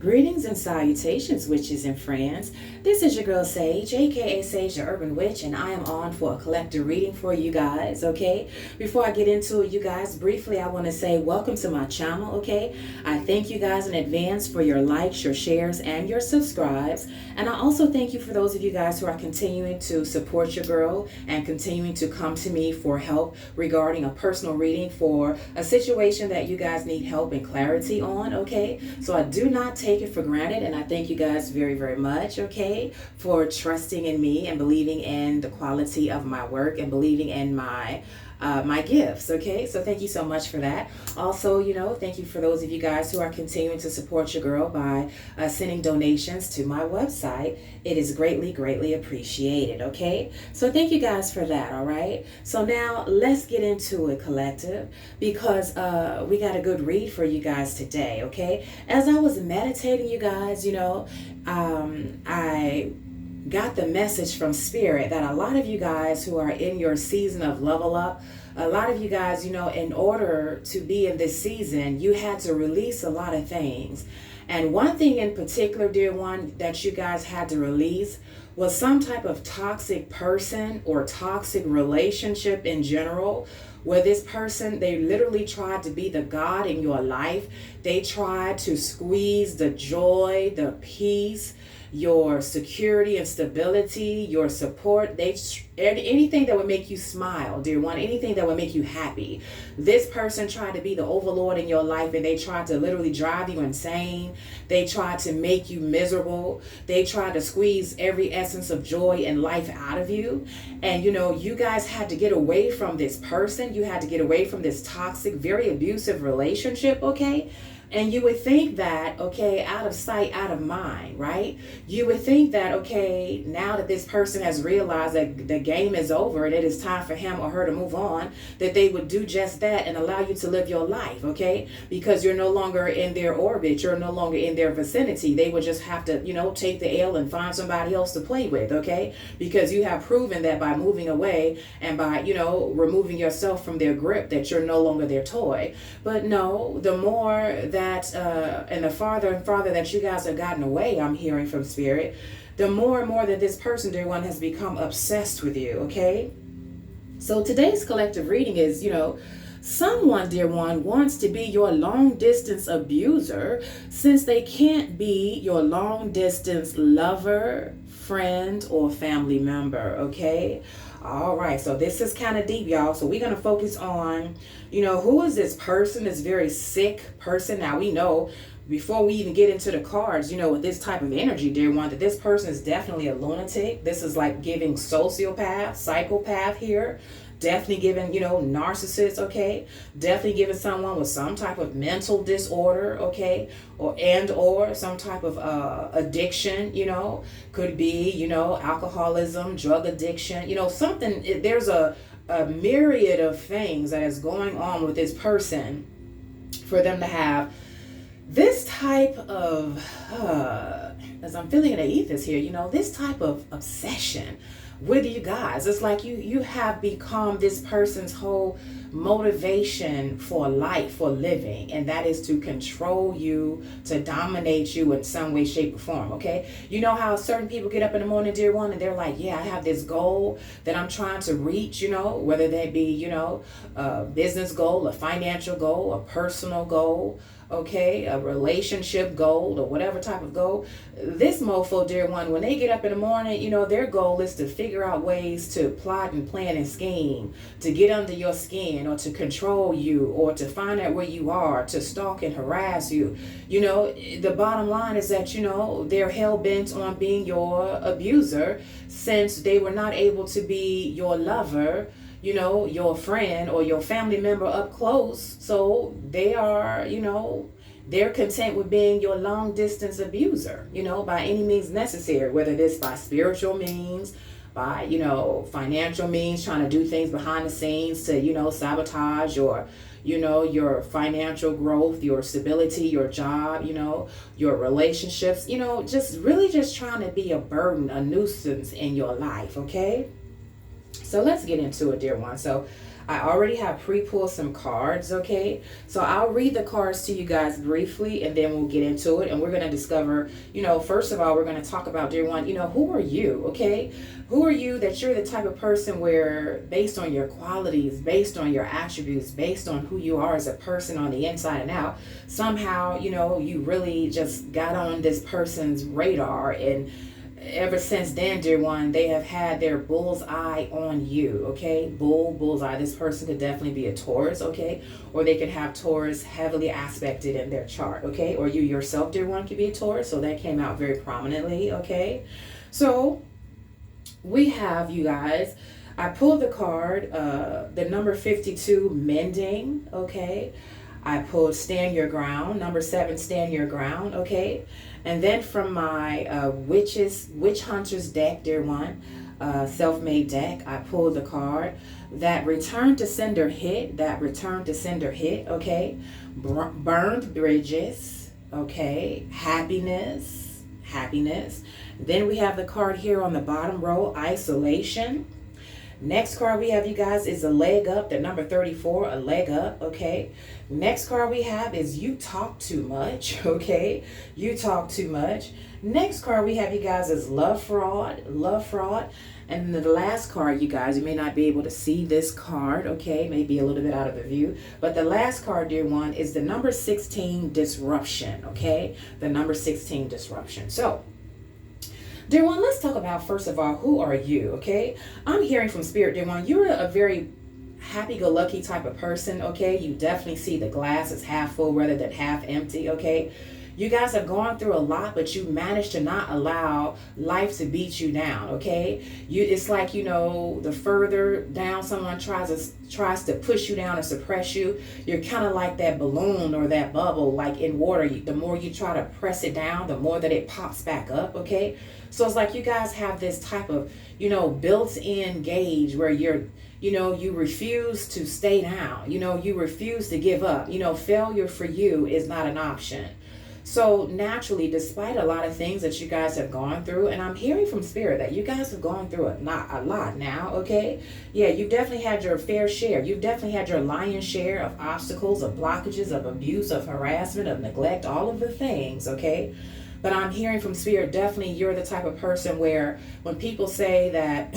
Greetings and salutations, witches and friends. This is your girl Sage, aka Sage the Urban Witch, and I am on for a collective reading for you guys, okay? Before I get into it, you guys, briefly, I want to say welcome to my channel, okay? I thank you guys in advance for your likes, your shares, and your subscribes. And I also thank you for those of you guys who are continuing to support your girl and continuing to come to me for help regarding a personal reading for a situation that you guys need help and clarity on, okay? So I do not take it for granted, and I thank you guys very, very much, okay, for trusting in me and believing in the quality of my work and believing in my gifts, okay? So thank you so much for that. Also, thank you for those of you guys who are continuing to support your girl by sending donations to my website. It is greatly, greatly appreciated, okay? So thank you guys for that, all right? So now let's get into it, collective, because we got a good read for you guys today, okay? As I was meditating, you guys, I got the message from Spirit that a lot of you guys who are in your season of level up, a lot of you guys, in order to be in this season, you had to release a lot of things. And one thing in particular, dear one, that you guys had to release was some type of toxic person or toxic relationship in general, where this person, they literally tried to be the God in your life. They tried to squeeze the joy, the peace, your security and stability, your support, anything that would make you smile, dear one, anything that would make you happy. This person tried to be the overlord in your life, and they tried to literally drive you insane. They tried to make you miserable. They tried to squeeze every essence of joy and life out of you. And you guys had to get away from this person. You had to get away from this toxic, very abusive relationship, okay? And you would think that, okay, out of sight, out of mind, right? You would think that, okay, now that this person has realized that the game is over and it is time for him or her to move on, that they would do just that and allow you to live your life, okay? Because you're no longer in their orbit. You're no longer in their vicinity. They would just have to, take the L and find somebody else to play with, okay? Because you have proven that by moving away and by, removing yourself from their grip, that you're no longer their toy. But no, the more that and the farther and farther that you guys have gotten away, I'm hearing from Spirit, the more and more that this person, dear one, has become obsessed with you, okay? So today's collective reading is, someone, dear one, wants to be your long distance abuser since they can't be your long distance lover, friend, or family member, okay? All right, so this is kind of deep, y'all. So we're going to focus on, who is this person, this very sick person? Now, we know before we even get into the cards, with this type of energy, dear one, that this person is definitely a lunatic. This is like giving sociopath, psychopath here. Definitely giving, narcissist, okay? Definitely giving someone with some type of mental disorder, okay? Or some type of addiction, could be, alcoholism, drug addiction, something. There's a myriad of things that is going on with this person for them to have this type of, as I'm feeling the ethers here, this type of obsession with you guys. It's like you have become this person's whole motivation for life, for living, and that is to control you, to dominate you in some way, shape, or form, okay? You know how certain people get up in the morning, dear one, and they're like, yeah, I have this goal that I'm trying to reach, whether that be, a business goal, a financial goal, a personal goal, okay, a relationship goal, or whatever type of goal. This mofo, dear one, when they get up in the morning, their goal is to figure out ways to plot and plan and scheme, to get under your skin, or to control you, or to find out where you are, to stalk and harass you. The bottom line is that, they're hell-bent on being your abuser since they were not able to be your lover, your friend or your family member up close. So they are, they're content with being your long distance abuser, by any means necessary, whether it's by spiritual means, by, financial means, trying to do things behind the scenes to, sabotage your financial growth, your stability, your job, your relationships, just trying to be a burden, a nuisance in your life, okay? So let's get into it, dear one. So I already have pre-pulled some cards, okay? So I'll read the cards to you guys briefly, and then we'll get into it. And we're going to discover, first of all, we're going to talk about, dear one, who are you, okay? Who are you that you're the type of person where, based on your qualities, based on your attributes, based on who you are as a person on the inside and out, somehow, you really just got on this person's radar, and ever since then, dear one, they have had their bull's eye on you, okay? Bullseye. This person could definitely be a Taurus, okay? Or they could have Taurus heavily aspected in their chart, okay? Or you yourself, dear one, could be a Taurus, so that came out very prominently, okay? So we have, you guys, I pulled the card, the number 52, mending, okay? I pulled stand your ground, number 7, stand your ground, okay? And then from my witch hunters deck, dear one, self-made deck, I pulled the card that return to sender hit, okay? Burned bridges, okay? Happiness. Then we have the card here on the bottom row, isolation. Next card we have, you guys, is a leg up, the number 34, a leg up, okay? Next card we have is you talk too much, okay? You talk too much. Next card we have, you guys, is love fraud. And the last card, you guys, you may not be able to see this card, okay? Maybe a little bit out of the view. But the last card, dear one, is the number 16, disruption, okay? The number 16, disruption. So, dear one, let's talk about, first of all, who are you, okay? I'm hearing from Spirit, dear one, you're a very happy-go-lucky type of person, okay? You definitely see the glass as half full rather than half empty, okay? You guys have gone through a lot, but you managed to not allow life to beat you down, okay? It's like, the further down someone tries to push you down or suppress you, you're kind of like that balloon or that bubble, like in water. The more you try to press it down, the more that it pops back up, okay? So it's like you guys have this type of, built-in gauge where you refuse to stay down. You refuse to give up. Failure for you is not an option. So naturally, despite a lot of things that you guys have gone through, and I'm hearing from Spirit that you guys have gone through a lot now, okay? Yeah, you've definitely had your fair share. You've definitely had your lion's share of obstacles, of blockages, of abuse, of harassment, of neglect, all of the things, okay? But I'm hearing from Spirit, definitely you're the type of person where when people say that,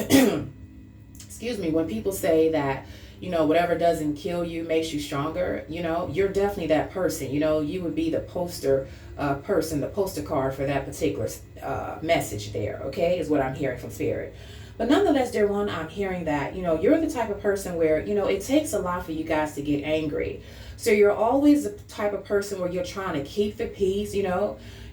when people say that, whatever doesn't kill you makes you stronger, you're definitely that person. You would be the poster person, the poster card for that particular message there, okay, is what I'm hearing from Spirit. But nonetheless, dear one, I'm hearing that, you're the type of person where, it takes a lot for you guys to get angry. So you're always the type of person where you're trying to keep the peace,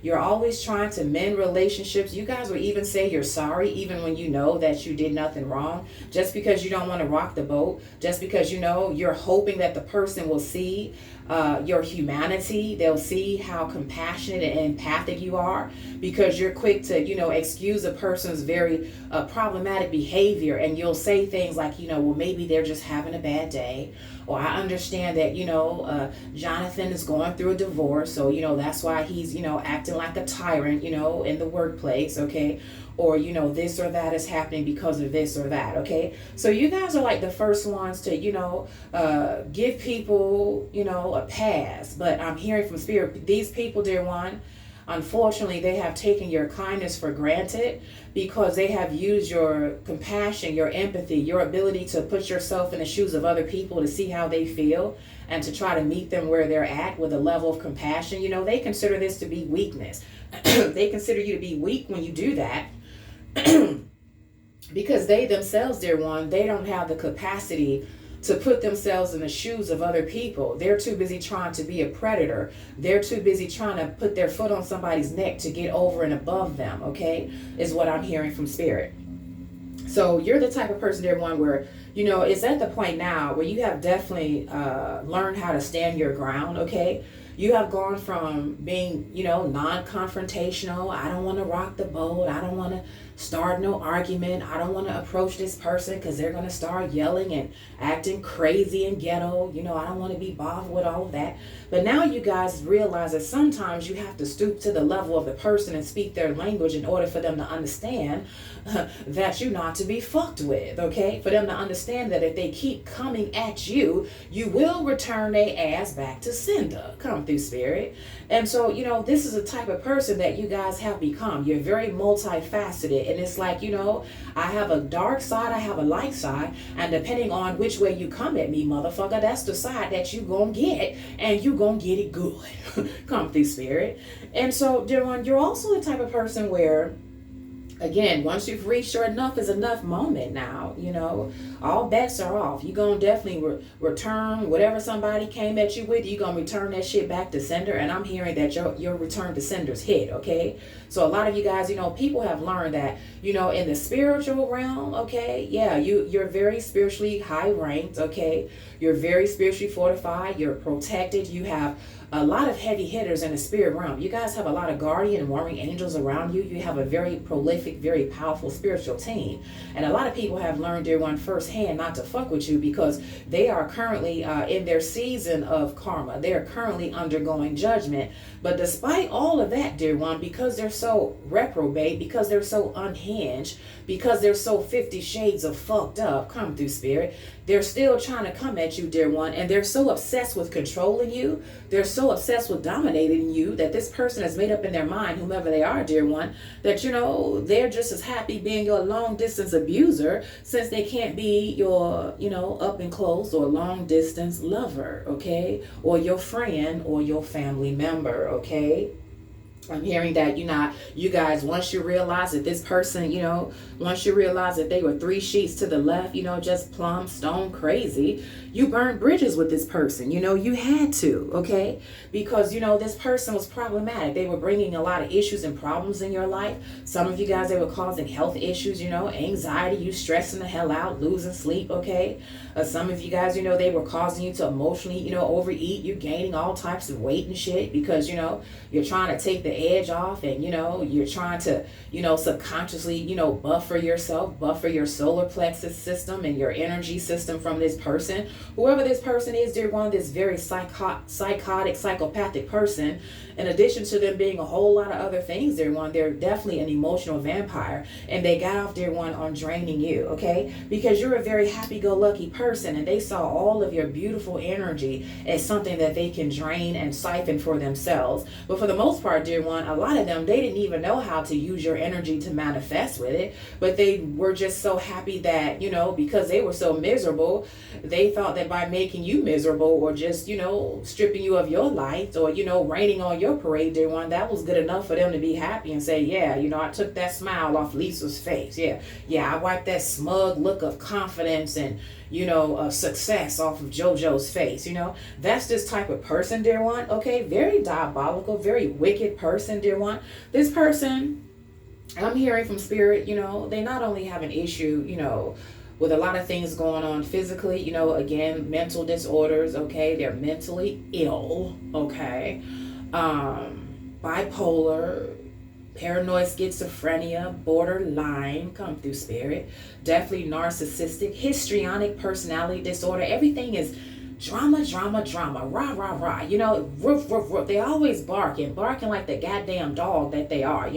You're always trying to mend relationships. You guys will even say you're sorry, even when you know that you did nothing wrong. Just because you don't want to rock the boat. Just because, you're hoping that the person will see your humanity. They'll see how compassionate and empathic you are. Because you're quick to, excuse a person's very problematic behavior. And you'll say things like, well, maybe they're just having a bad day. Or I understand that, Jonathan is going through a divorce. So, that's why he's, acting like a tyrant, in the workplace, okay? Or, this or that is happening because of this or that, okay? So you guys are like the first ones to, give people, a pass. But I'm hearing from Spirit, these people, dear one, unfortunately, they have taken your kindness for granted because they have used your compassion, your empathy, your ability to put yourself in the shoes of other people to see how they feel and to try to meet them where they're at with a level of compassion. They consider this to be weakness. They consider you to be weak when you do that because they themselves, dear one, they don't have the capacity to put themselves in the shoes of other people. They're too busy trying to be a predator. They're too busy trying to put their foot on somebody's neck to get over and above them, okay, is what I'm hearing from Spirit. So you're the type of person, dear one, where, it's at the point now where you have definitely learned how to stand your ground, okay? You have gone from being, non-confrontational. I don't want to rock the boat. I don't want to start no argument. I don't want to approach this person because they're going to start yelling and acting crazy and ghetto. I don't want to be bothered with all of that. But now you guys realize that sometimes you have to stoop to the level of the person and speak their language in order for them to understand that you're not to be fucked with, okay? For them to understand that if they keep coming at you, you will return their ass back to sender. Come through, spirit. And so, this is a type of person that you guys have become. You're very multifaceted. And it's like, I have a dark side, I have a light side. And depending on which way you come at me, motherfucker, that's the side that you gonna get. And you gonna get it good. Come through, spirit. And so, dear one, you're also the type of person where, again, once you've reached your enough is enough moment now, all bets are off. You're going to definitely return whatever somebody came at you with. You're going to return that shit back to sender. And I'm hearing that your return to sender's hit, okay? So a lot of you guys, people have learned that, in the spiritual realm, okay? Yeah, you're very spiritually high ranked, okay? You're very spiritually fortified. You're protected. You have a lot of heavy hitters in the spirit realm. You guys have a lot of guardian and warring angels around you. You have a very prolific, very powerful spiritual team. And a lot of people have learned, dear one, firsthand not to fuck with you because they are currently in their season of karma. They are currently undergoing judgment. But despite all of that, dear one, because they're so reprobate, because they're so unhinged, because they're so 50 shades of fucked up, come through, spirit, they're still trying to come at you, dear one, and they're so obsessed with controlling you, they're so obsessed with dominating you that this person has made up in their mind, whomever they are, dear one, that, they're just as happy being your long distance abuser since they can't be your, up and close or long distance lover, okay? Or your friend or your family member, okay? I'm hearing that you guys, once you realize that this person, once you realize that they were 3 sheets to the left, just plumb stone crazy, you burned bridges with this person. You had to, okay? Because, this person was problematic. They were bringing a lot of issues and problems in your life. Some of you guys, they were causing health issues, anxiety, you stressing the hell out, losing sleep, okay? Some of you guys, they were causing you to emotionally, overeat. You're gaining all types of weight and shit because, you're trying to take the edge off and, you're trying to, subconsciously, buffer yourself, buffer your solar plexus system and your energy system from this person. Whoever this person is, dear one, this very psychotic, psychopathic person, in addition to them being a whole lot of other things, dear one, they're definitely an emotional vampire. And they got off, dear one, on draining you, okay? Because you're a very happy-go-lucky person and they saw all of your beautiful energy as something that they can drain and siphon for themselves. But for the most part, dear one, a lot of them, they didn't even know how to use your energy to manifest with it. But they were just so happy that, because they were so miserable, they thought that by making you miserable or just, stripping you of your light or, raining on your parade, dear one, that was good enough for them to be happy and say, yeah, I took that smile off Lisa's face. Yeah, I wiped that smug look of confidence and, success off of JoJo's face. That's this type of person, dear one, okay? Very diabolical, very wicked person, dear one. This person, I'm hearing from spirit, they not only have an issue, with a lot of things going on physically, again, mental disorders, okay? They're mentally ill, okay? Bipolar, paranoid schizophrenia, borderline, come through, spirit. Definitely narcissistic, histrionic personality disorder. Everything is drama, rah, rah, rah. Roof, roof, roof. They always barking like the goddamn dog that they are,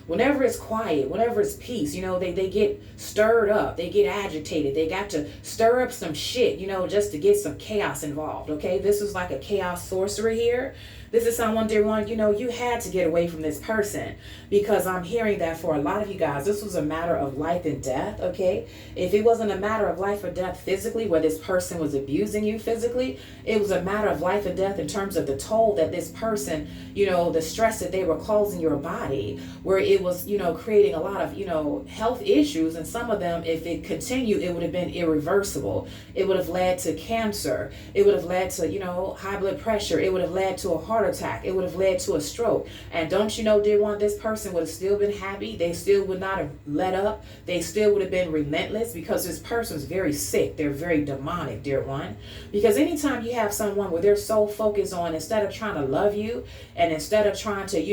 Whenever it's quiet, whenever it's peace, they get stirred up. They get agitated. They got to stir up some shit, just to get some chaos involved, okay? This is like a chaos sorcerer here. This is someone, dear one, you had to get away from this person because I'm hearing that for a lot of you guys, this was a matter of life and death, okay? If it wasn't a matter of life or death physically, where this person was abusing you physically, it was a matter of life and death in terms of the toll that this person, the stress that they were causing your body, where it was, creating a lot of, health issues. And some of them, if it continued, it would have been irreversible. It would have led to cancer. It would have led to, high blood pressure. It would have led to a heart heart attack. It would have led to a stroke. And don't you know, dear one, this person would have still been happy. They still would not have let up. They still would have been relentless, because this person's very sick. They're very demonic, dear one. Because anytime you have someone where they're so focused on, instead of trying to love you, and instead of trying to,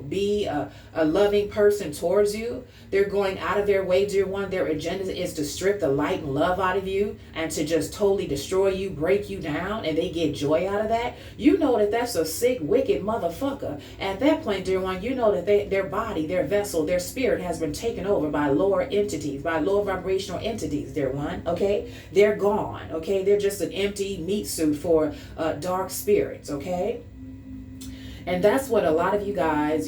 be a loving person towards you, they're going out of their way, dear one. Their agenda is to strip the light and love out of you, and to just totally destroy you, break you down, and they get joy out of that. You know that that's a sick, wicked motherfucker. At that point, dear one, you know that their body, their vessel, their spirit has been taken over by lower entities, by lower vibrational entities, dear one, okay? They're gone, okay? They're just an empty meat suit for dark spirits, okay? And that's what a lot of you guys,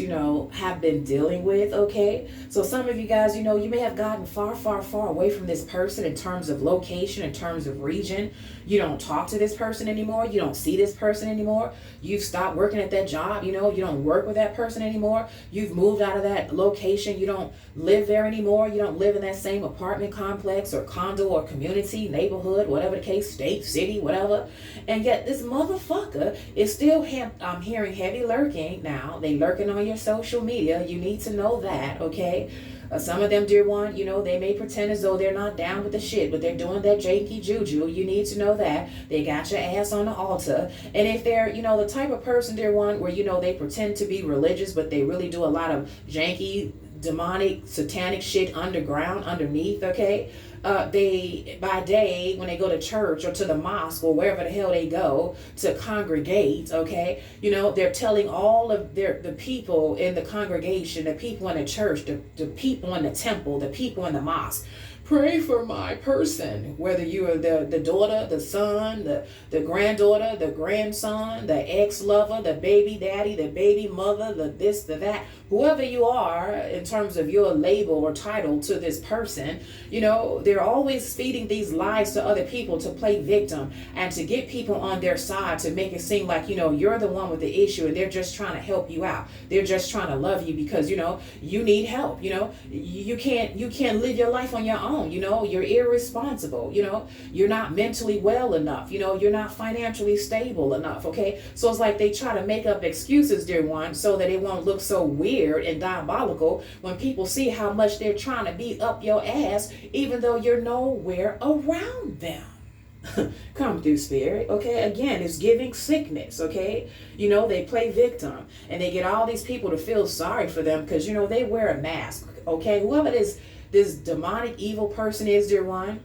have been dealing with, okay? So some of you guys, you may have gotten far, far, far away from this person in terms of location, in terms of region. You don't talk to this person anymore. You don't see this person anymore. You've stopped working at that job. You don't work with that person anymore. You've moved out of that location. You don't live there anymore. You don't live in that same apartment complex or condo or community, neighborhood, whatever the case, state, city, whatever. And yet this motherfucker is still, I'm hearing heavy lurking now. They lurking on your social media. You need to know that, okay? Some of them, dear one, they may pretend as though they're not down with the shit, but they're doing that janky juju. You need to know that. They got your ass on the altar. And if they're, the type of person, dear one, where, they pretend to be religious, but they really do a lot of janky, demonic, satanic shit underground, underneath, okay? They, by day, when they go to church or to the mosque or wherever the hell they go to congregate, okay, they're telling all of the people in the congregation, the people in the church, the people in the temple, the people in the mosque, pray for my person, whether you are the daughter, the son, the granddaughter, the grandson, the ex-lover, the baby daddy, the baby mother, the this, the that, whoever you are in terms of your label or title to this person, they're always feeding these lies to other people to play victim and to get people on their side, to make it seem like, you're the one with the issue and they're just trying to help you out. They're just trying to love you because, you need help. You can't live your life on your own. You're irresponsible. You're not mentally well enough. You're not financially stable enough. Okay. So it's like they try to make up excuses, dear one, so that it won't look so weird and diabolical when people see how much they're trying to be up your ass, even though you're nowhere around them. Come through, spirit. Okay, again, it's giving sickness. Okay, they play victim and they get all these people to feel sorry for them because they wear a mask. Okay, whoever this demonic evil person is, dear one,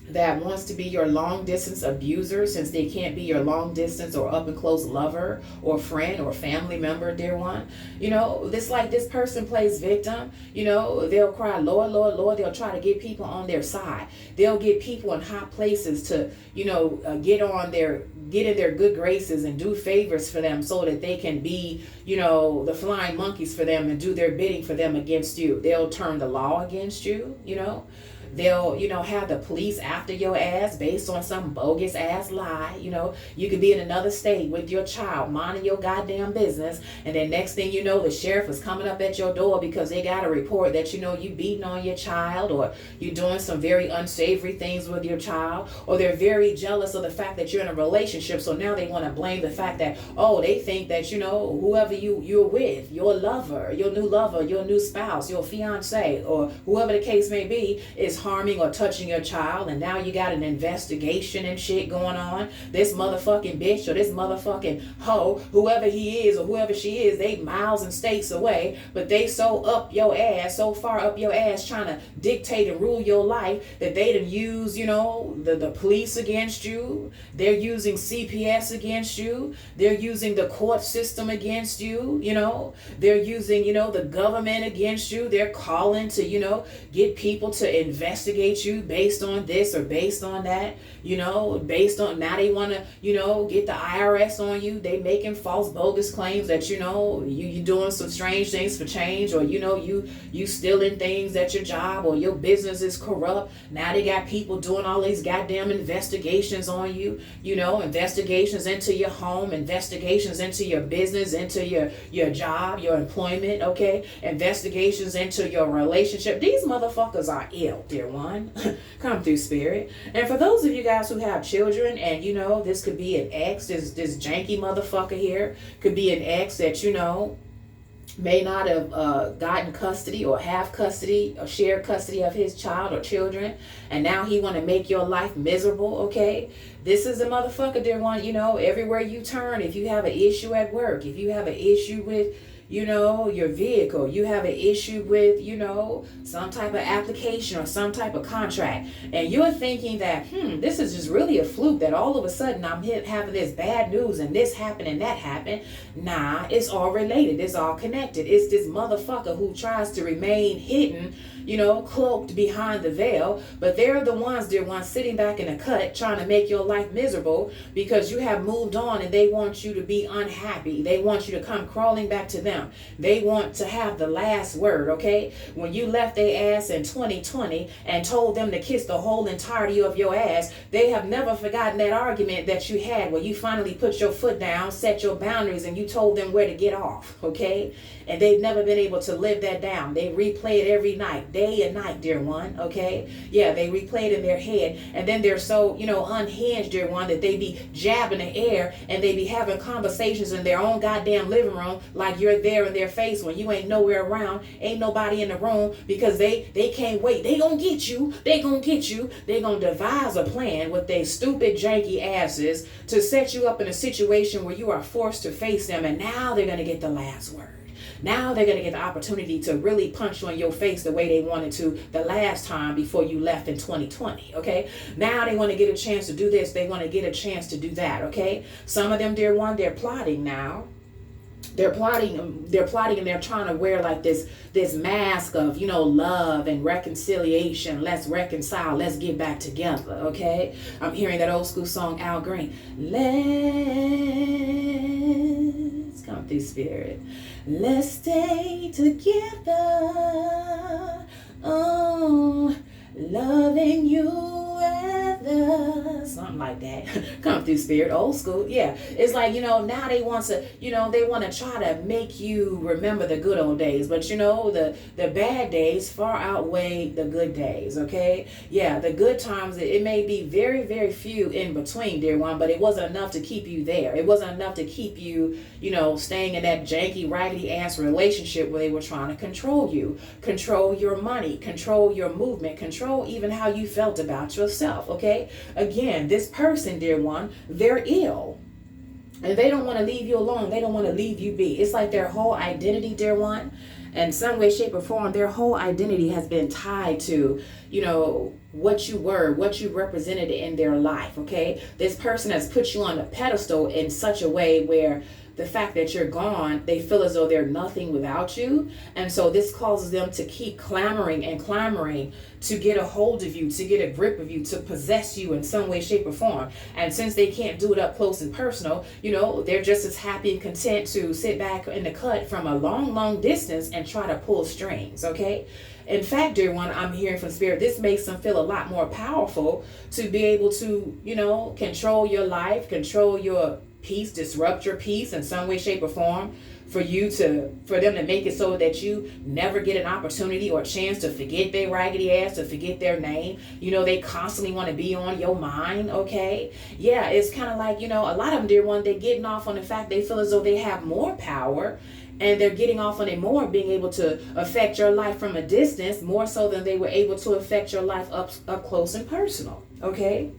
that wants to be your long distance abuser, since they can't be your long distance or up and close lover or friend or family member, dear one, this person plays victim. They'll cry, Lord, Lord, Lord. They'll try to get people on their side. They'll get people in hot places to get in their good graces and do favors for them so that they can be the flying monkeys for them and do their bidding for them against you. They'll turn the law against you. They'll, have the police after your ass based on some bogus ass lie. You could be in another state with your child, minding your goddamn business. And then next thing you know, the sheriff is coming up at your door because they got a report that, you beating on your child, or you're doing some very unsavory things with your child, or they're very jealous of the fact that you're in a relationship. So now they want to blame the fact that, they think that, whoever you're with, your lover, your new spouse, your fiance, or whoever the case may be, is harming or touching your child, and now you got an investigation and shit going on. This motherfucking bitch or this motherfucking hoe, whoever he is or whoever she is, they miles and states away, but they so far up your ass trying to dictate and rule your life that they done use, the police against you. They're using CPS against you. They're using the court system against you. They're using, the government against you. They're calling to, get people to investigate you based on this or based on that, based on, now they want to, get the IRS on you. They making false bogus claims that, you doing some strange things for change, or, you stealing things at your job, or your business is corrupt. Now they got people doing all these goddamn investigations on you, investigations into your home, investigations into your business, into your job, your employment, okay? Investigations into your relationship. These motherfuckers are ill, dear dear one. Come through, Spirit. And for those of you guys who have children, and you know, this could be an ex, this janky motherfucker here, could be an ex that, you know, may not have gotten custody or have custody or shared custody of his child or children, and now he want to make your life miserable. Okay, this is a motherfucker, dear one. You know, everywhere you turn, if you have an issue at work, if you have an issue with, you know, your vehicle, you have an issue with, you know, some type of application or some type of contract, and you're thinking that, this is just really a fluke that all of a sudden I'm having this bad news and this happened and that happened. Nah, it's all related. It's all connected. It's this motherfucker who tries to remain hidden, you know, cloaked behind the veil, but they're the ones, dear ones, sitting back in a cut trying to make your life miserable because you have moved on and they want you to be unhappy. They want you to come crawling back to them. They want to have the last word, okay? When you left their ass in 2020 and told them to kiss the whole entirety of your ass, they have never forgotten that argument that you had where you finally put your foot down, set your boundaries, and you told them where to get off, okay? And they've never been able to live that down. They replay it every night, day and night, dear one, okay? Yeah, they replay it in their head, and then they're so, you know, unhinged, dear one, that they be jabbing the air and they be having conversations in their own goddamn living room like you're there in their face when you ain't nowhere around, ain't nobody in the room, because they can't wait. They gonna get you. They gonna get you. They gonna devise a plan with their stupid, janky asses to set you up in a situation where you are forced to face them, and now they're gonna get the last word. Now they're going to get the opportunity to really punch you in your face the way they wanted to the last time before you left in 2020, okay? Now they want to get a chance to do this. They want to get a chance to do that, okay? Some of them, dear one, they're plotting now. They're plotting and they're trying to wear like this mask of, you know, love and reconciliation. Let's reconcile. Let's get back together, okay? I'm hearing that old school song, Al Green. Let's come through, Spirit. Let's stay together. Oh, loving you weather. Something like that. Come through, Spirit. Old school. Yeah. It's like, you know, now they want to, you know, they want to try to make you remember the good old days. But, you know, the bad days far outweigh the good days, okay? Yeah, the good times, it may be very, very few in between, dear one, but it wasn't enough to keep you there. It wasn't enough to keep you, you know, staying in that janky, raggedy ass relationship where they were trying to control you, control your money, control your movement, control even how you felt about yourself, okay? Again, this person, dear one, they're ill. And they don't want to leave you alone. They don't want to leave you be. It's like their whole identity, dear one, in some way, shape, or form, their whole identity has been tied to, you know, what you were, what you represented in their life, okay? This person has put you on a pedestal in such a way where the fact that you're gone, they feel as though they're nothing without you. And so this causes them to keep clamoring and clamoring to get a hold of you, to get a grip of you, to possess you in some way, shape, or form. And since they can't do it up close and personal, you know, they're just as happy and content to sit back in the cut from a long, long distance and try to pull strings, okay? In fact, dear one, I'm hearing from Spirit, this makes them feel a lot more powerful to be able to, you know, control your life, control your peace, disrupt your peace in some way, shape, or form, for them to make it so that you never get an opportunity or a chance to forget their raggedy ass, to forget their name. You know, they constantly want to be on your mind, okay? Yeah, it's kind of like, you know, a lot of them, dear one, they're getting off on the fact they feel as though they have more power, and they're getting off on it more, being able to affect your life from a distance more so than they were able to affect your life up close and personal, okay?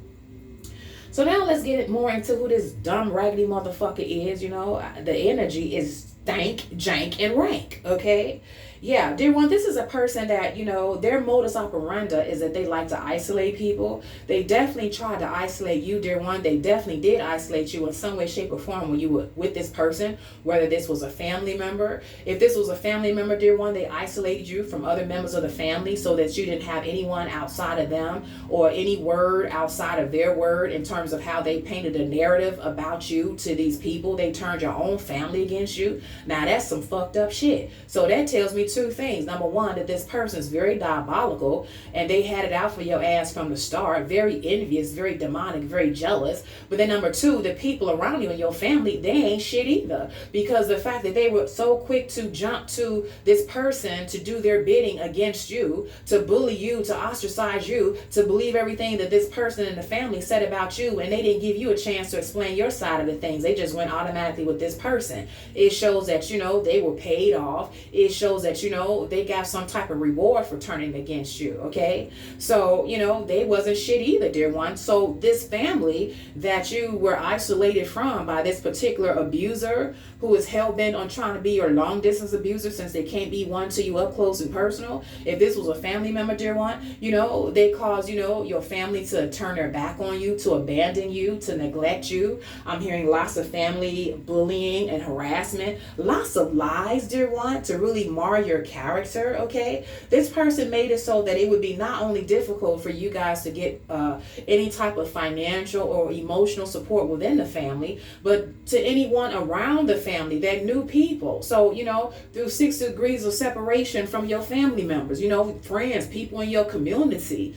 So now let's get more into who this dumb, raggedy motherfucker is. You know, the energy is stank, jank, and rank, okay? Yeah, dear one, this is a person that, you know, their modus operandi is that they like to isolate people. They definitely tried to isolate you, dear one. They definitely did isolate you in some way, shape, or form when you were with this person, whether this was a family member. If this was a family member, dear one, they isolated you from other members of the family so that you didn't have anyone outside of them or any word outside of their word in terms of how they painted a narrative about you to these people. They turned your own family against you. Now that's some fucked up shit. So that tells me two things. Number one, that this person is very diabolical and they had it out for your ass from the start. Very envious, very demonic, very jealous. But then number two, the people around you and your family, they ain't shit either. Because the fact that they were so quick to jump to this person to do their bidding against you, to bully you, to ostracize you, to believe everything that this person in the family said about you, and they didn't give you a chance to explain your side of the things. They just went automatically with this person. It shows that, they were paid off. It shows that, they got some type of reward for turning against you, okay? So, they wasn't shit either, dear one. So this family that you were isolated from by this particular abuser who is hell-bent on trying to be your long-distance abuser, since they can't be one to you up close and personal. If this was a family member, dear one, they cause, your family to turn their back on you, to abandon you, to neglect you. I'm hearing lots of family bullying and harassment, lots of lies, dear one, to really mar your character, okay? This person made it so that it would be not only difficult for you guys to get any type of financial or emotional support within the family, but to anyone around the family that knew people. So, through 6 degrees of separation from your family members, friends, people in your community,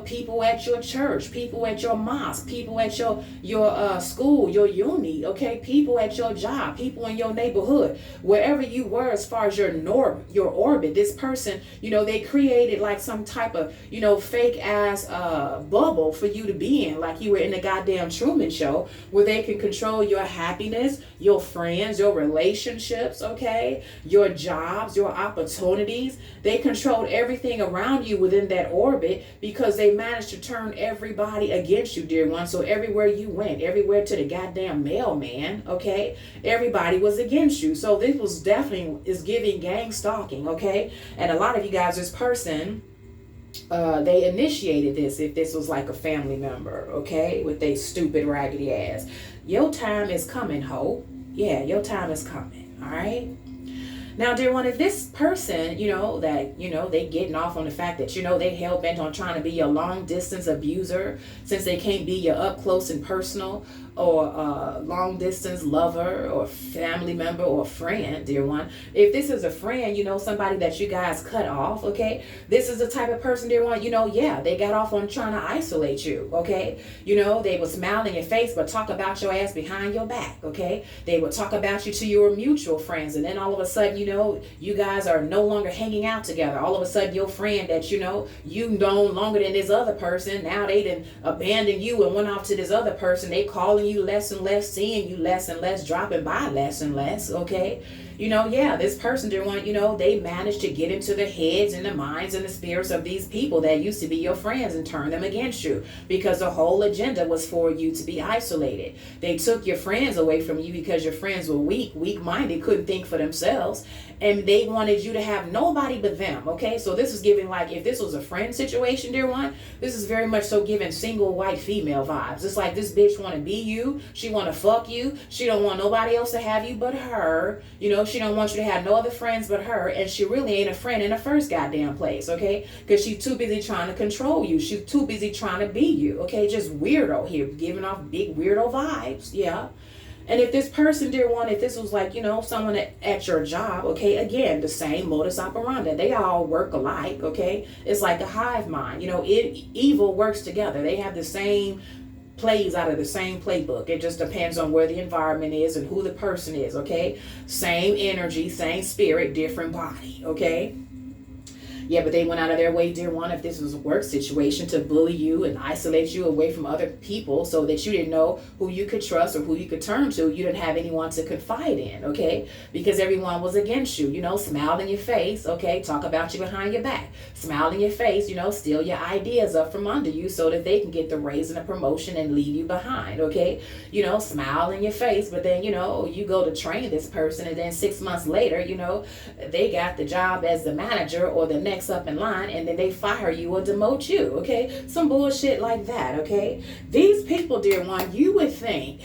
people at your church, people at your mosque, people at your school, your uni, okay, people at your job, people in your neighborhood, wherever you were as far as your orbit. This person, they created like some type of, fake ass bubble for you to be in, like you were in the goddamn Truman Show, where they can control your happiness, your friends, your relationships, okay, your jobs, your opportunities. They controlled everything around you within that orbit because they managed to turn everybody against you, dear one. So everywhere you went, everywhere to the goddamn mailman, okay, everybody was against you. So this was definitely is giving gang stalking, okay? And a lot of you guys, this person, they initiated this, if this was like a family member, okay, with they stupid raggedy ass. Your time is coming, ho. Yeah, your time is coming, all right? Now, dear one, if this person, they getting off on the fact that, they hell-bent on trying to be your long-distance abuser, since they can't be your up-close and personal or long-distance lover or family member or friend, dear one. If this is a friend, somebody that you guys cut off, okay, this is the type of person, dear one, they got off on trying to isolate you, okay? They would smile in your face but talk about your ass behind your back, okay? They would talk about you to your mutual friends, and then all of a sudden, you guys are no longer hanging out together. All of a sudden, your friend that you no longer than this other person, now they done abandoned you and went off to this other person. They calling you less and less, seeing you less and less, dropping by less and less, okay? This person didn't want, they managed to get into the heads and the minds and the spirits of these people that used to be your friends and turn them against you, because the whole agenda was for you to be isolated. They took your friends away from you because your friends were weak-minded, couldn't think for themselves, and they wanted you to have nobody but them, okay? So this is giving, like, if this was a friend situation, dear one, this is very much so giving single white female vibes. It's like this bitch want to be you, she want to fuck you, she don't want nobody else to have you but her, she don't want you to have no other friends but her, and she really ain't a friend in the first goddamn place, okay? Because she's too busy trying to control you. She's too busy trying to be you, okay? Just weirdo here, giving off big weirdo vibes, yeah? And if this person, dear one, if this was like, someone at your job, okay, again, the same modus operandi. They all work alike, okay? It's like a hive mind. Evil works together. They have the same plays out of the same playbook. It just depends on where the environment is and who the person is, okay? Same energy, same spirit, different body, okay? Yeah, but they went out of their way, dear one, if this was a work situation, to bully you and isolate you away from other people so that you didn't know who you could trust or who you could turn to. You didn't have anyone to confide in, okay? Because everyone was against you, smile in your face, okay? Talk about you behind your back. Smile in your face, steal your ideas up from under you so that they can get the raise and the promotion and leave you behind, okay? Smile in your face, but then, you go to train this person, and then 6 months later, they got the job as the manager or the next up in line, and then they fire you or demote you, okay? Some bullshit like that, okay? These people, dear one, you would think,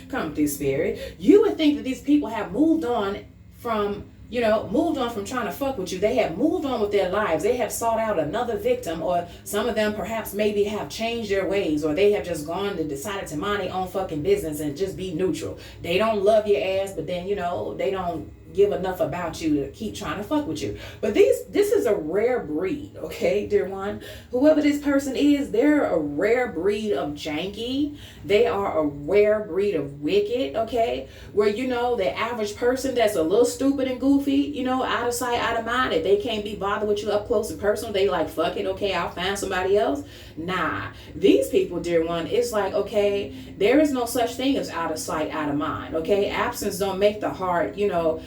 come through spirit, you would think that these people have moved on from trying to fuck with you. They have moved on with their lives. They have sought out another victim, or some of them perhaps maybe have changed their ways, or they have just gone and decided to mind their own fucking business and just be neutral. They don't love your ass, but then, they don't give enough about you to keep trying to fuck with you. But this is a rare breed, okay, dear one. Whoever this person is, they're a rare breed of janky. They are a rare breed of wicked, okay? Where, you know, the average person that's a little stupid and goofy, you know, out of sight, out of mind, if they can't be bothered with you up close and personal, they like, fuck it, okay, I'll find somebody else. Nah, these people, dear one, it's like, okay, there is no such thing as out of sight, out of mind, okay? Absence don't make the heart, you know,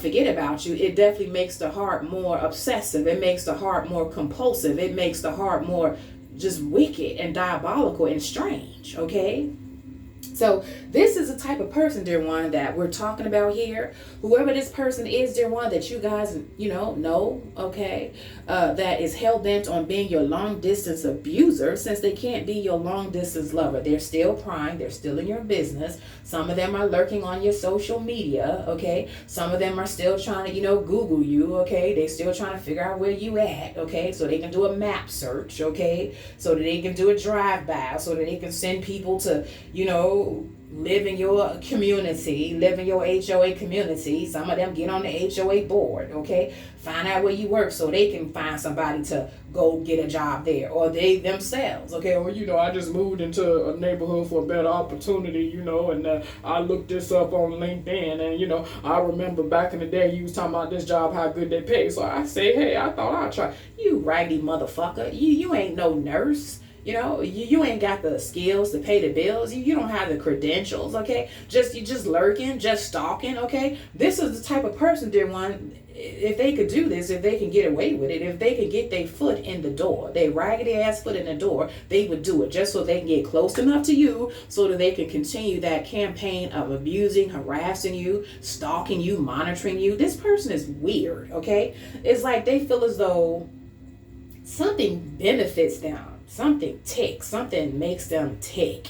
forget about you. It definitely makes the heart more obsessive. It makes the heart more compulsive. It makes the heart more just wicked and diabolical and strange, okay? So this is the type of person, dear one, that we're talking about here. Whoever this person is, dear one, that you guys, you know, okay, that is hell-bent on being your long-distance abuser, since they can't be your long-distance lover. They're still prying. They're still in your business. Some of them are lurking on your social media, okay? Some of them are still trying to, you know, Google you, okay? They're still trying to figure out where you at, okay? So they can do a map search, okay? So that they can do a drive-by, so that they can send people to, you know, live in your community, live in your HOA community. Some of them get on the HOA board, okay? Find out where you work so they can find somebody to go get a job there, or they themselves, okay? Or, you know, I just moved into a neighborhood for a better opportunity, you know, and I looked this up on LinkedIn, and, you know, I remember back in the day you was talking about this job, how good they pay. So I say, hey, I thought I'd try. You raggedy motherfucker. You ain't no nurse. You know, you ain't got the skills to pay the bills. You don't have the credentials, okay? You just lurking, just stalking, okay? This is the type of person, dear one, if they could do this, if they can get away with it, if they could get their foot in the door, their raggedy ass foot in the door, they would do it just so they can get close enough to you so that they can continue that campaign of abusing, harassing you, stalking you, monitoring you. This person is weird, okay? It's like they feel as though something benefits them. Something ticks, something makes them tick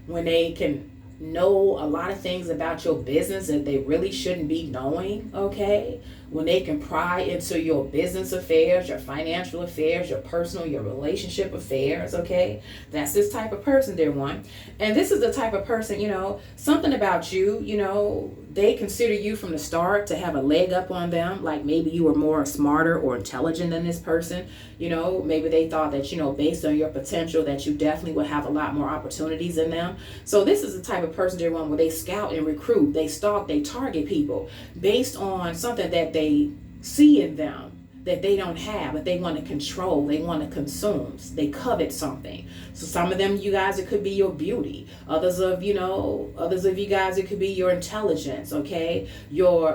when they can know a lot of things about your business that they really shouldn't be knowing, okay? When they can pry into your business affairs, your financial affairs, your personal, your relationship affairs, okay? That's this type of person, dear one. And this is the type of person, you know, something about you, you know, they consider you from the start to have a leg up on them. Like maybe you were more smarter or intelligent than this person. You know, maybe they thought that, you know, based on your potential that you definitely would have a lot more opportunities in them. So this is the type of person, dear one, where they scout and recruit, they stalk, they target people based on something that they see in them that they don't have, but they want to control, they want to consume, they covet something. So some of them, you guys, it could be your beauty. Others of you guys, it could be your intelligence, okay? Your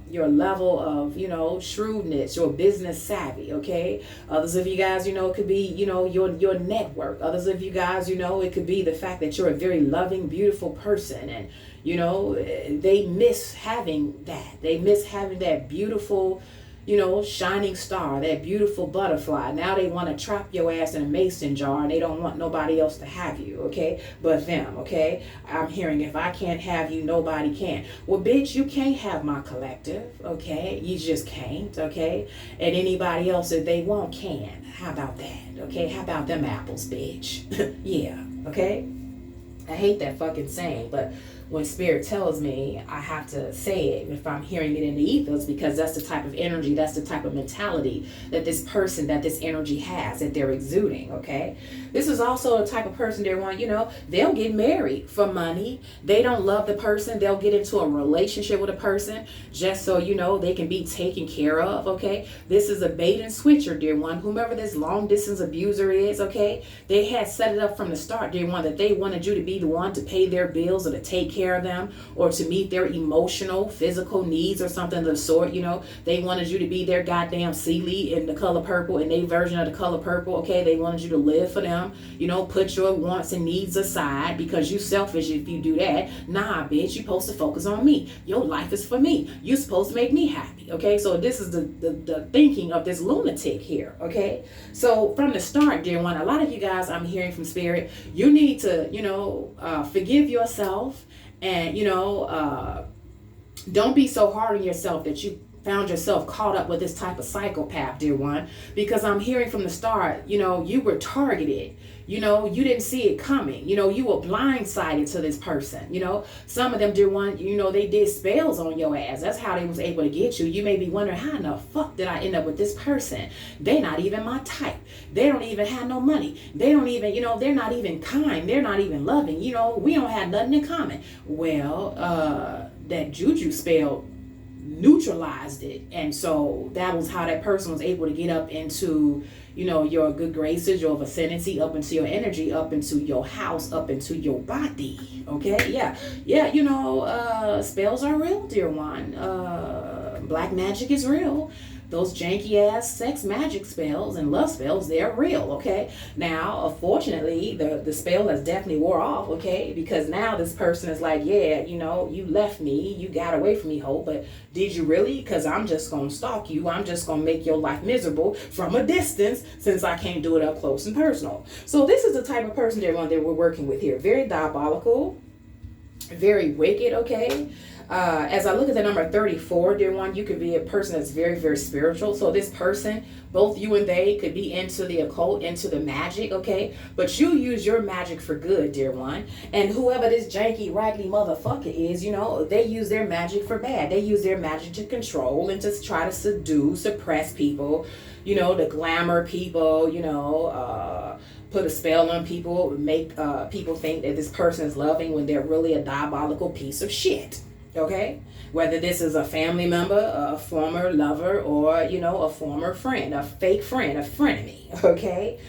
level of, you know, shrewdness, your business savvy, okay? Others of you guys, you know, it could be, you know, your network. Others of you guys, you know, it could be the fact that you're a very loving, beautiful person, and you know, they miss having that. They miss having that beautiful, you know, shining star, that beautiful butterfly. Now they want to trap your ass in a mason jar and they don't want nobody else to have you, okay? But them, okay? I'm hearing, if I can't have you, nobody can. Well, bitch, you can't have my collective, okay? You just can't, okay? And anybody else that they want can. How about that, okay? How about them apples, bitch? Yeah, okay? I hate that fucking saying, but when spirit tells me, I have to say it if I'm hearing it in the ethos, because that's the type of energy, that's the type of mentality that this person, that this energy has, that they're exuding, okay? This is also a type of person, they're one, you know, they'll get married for money. They don't love the person. They'll get into a relationship with a person just so, you know, they can be taken care of, okay? This is a bait and switcher, dear one. Whomever this long distance abuser is, okay? They had set it up from the start, dear one, that they wanted you to be the one to pay their bills or to take care of them or to meet their emotional, physical needs or something of the sort, you know. They wanted you to be their goddamn Sealy in the color purple, in their version of the color purple, okay? They wanted you to live for them, you know, put your wants and needs aside because you selfish if you do that. Nah, bitch, you're supposed to focus on me. Your life is for me. You're supposed to make me happy, okay? So this is the thinking of this lunatic here, okay? So from the start, dear one, a lot of you guys, I'm hearing from spirit, you need to, you know, forgive yourself and, you know, don't be so hard on yourself that you found yourself caught up with this type of psychopath, dear one, because I'm hearing from the start, you were targeted. You didn't see it coming. You were blindsided to this person. Some of them, dear one, they did spells on your ass. That's how they was able to get you. You may be wondering, how in the fuck did I end up with this person? They not even my type. They don't even have no money. They don't even, they're not even kind. They're not even loving. We don't have nothing in common. Well, that juju spell neutralized it. And so that was how that person was able to get up into your good graces, your vicinity, up into your energy, up into your house, up into your body. Okay, yeah, spells are real, dear one. Black magic is real. Those janky ass sex magic spells and love spells, they're real, okay? Now, unfortunately, the spell has definitely wore off, okay? Because now this person is like, yeah, you left me, you got away from me, ho, but did you really? Because I'm just going to stalk you. I'm just going to make your life miserable from a distance since I can't do it up close and personal. So this is the type of person that we're working with here. Very diabolical, very wicked, okay? As I look at the number 34, dear one, you could be a person that's very, very spiritual. So this person, both you and they could be into the occult, into the magic, okay? But you use your magic for good, dear one. And whoever this janky, raggedy motherfucker is, they use their magic for bad. They use their magic to control and to try to suppress people, to glamour people, put a spell on people, make people think that this person is loving when they're really a diabolical piece of shit. Okay, whether this is a family member, a former lover, or a former friend, a fake friend, a frenemy. Okay.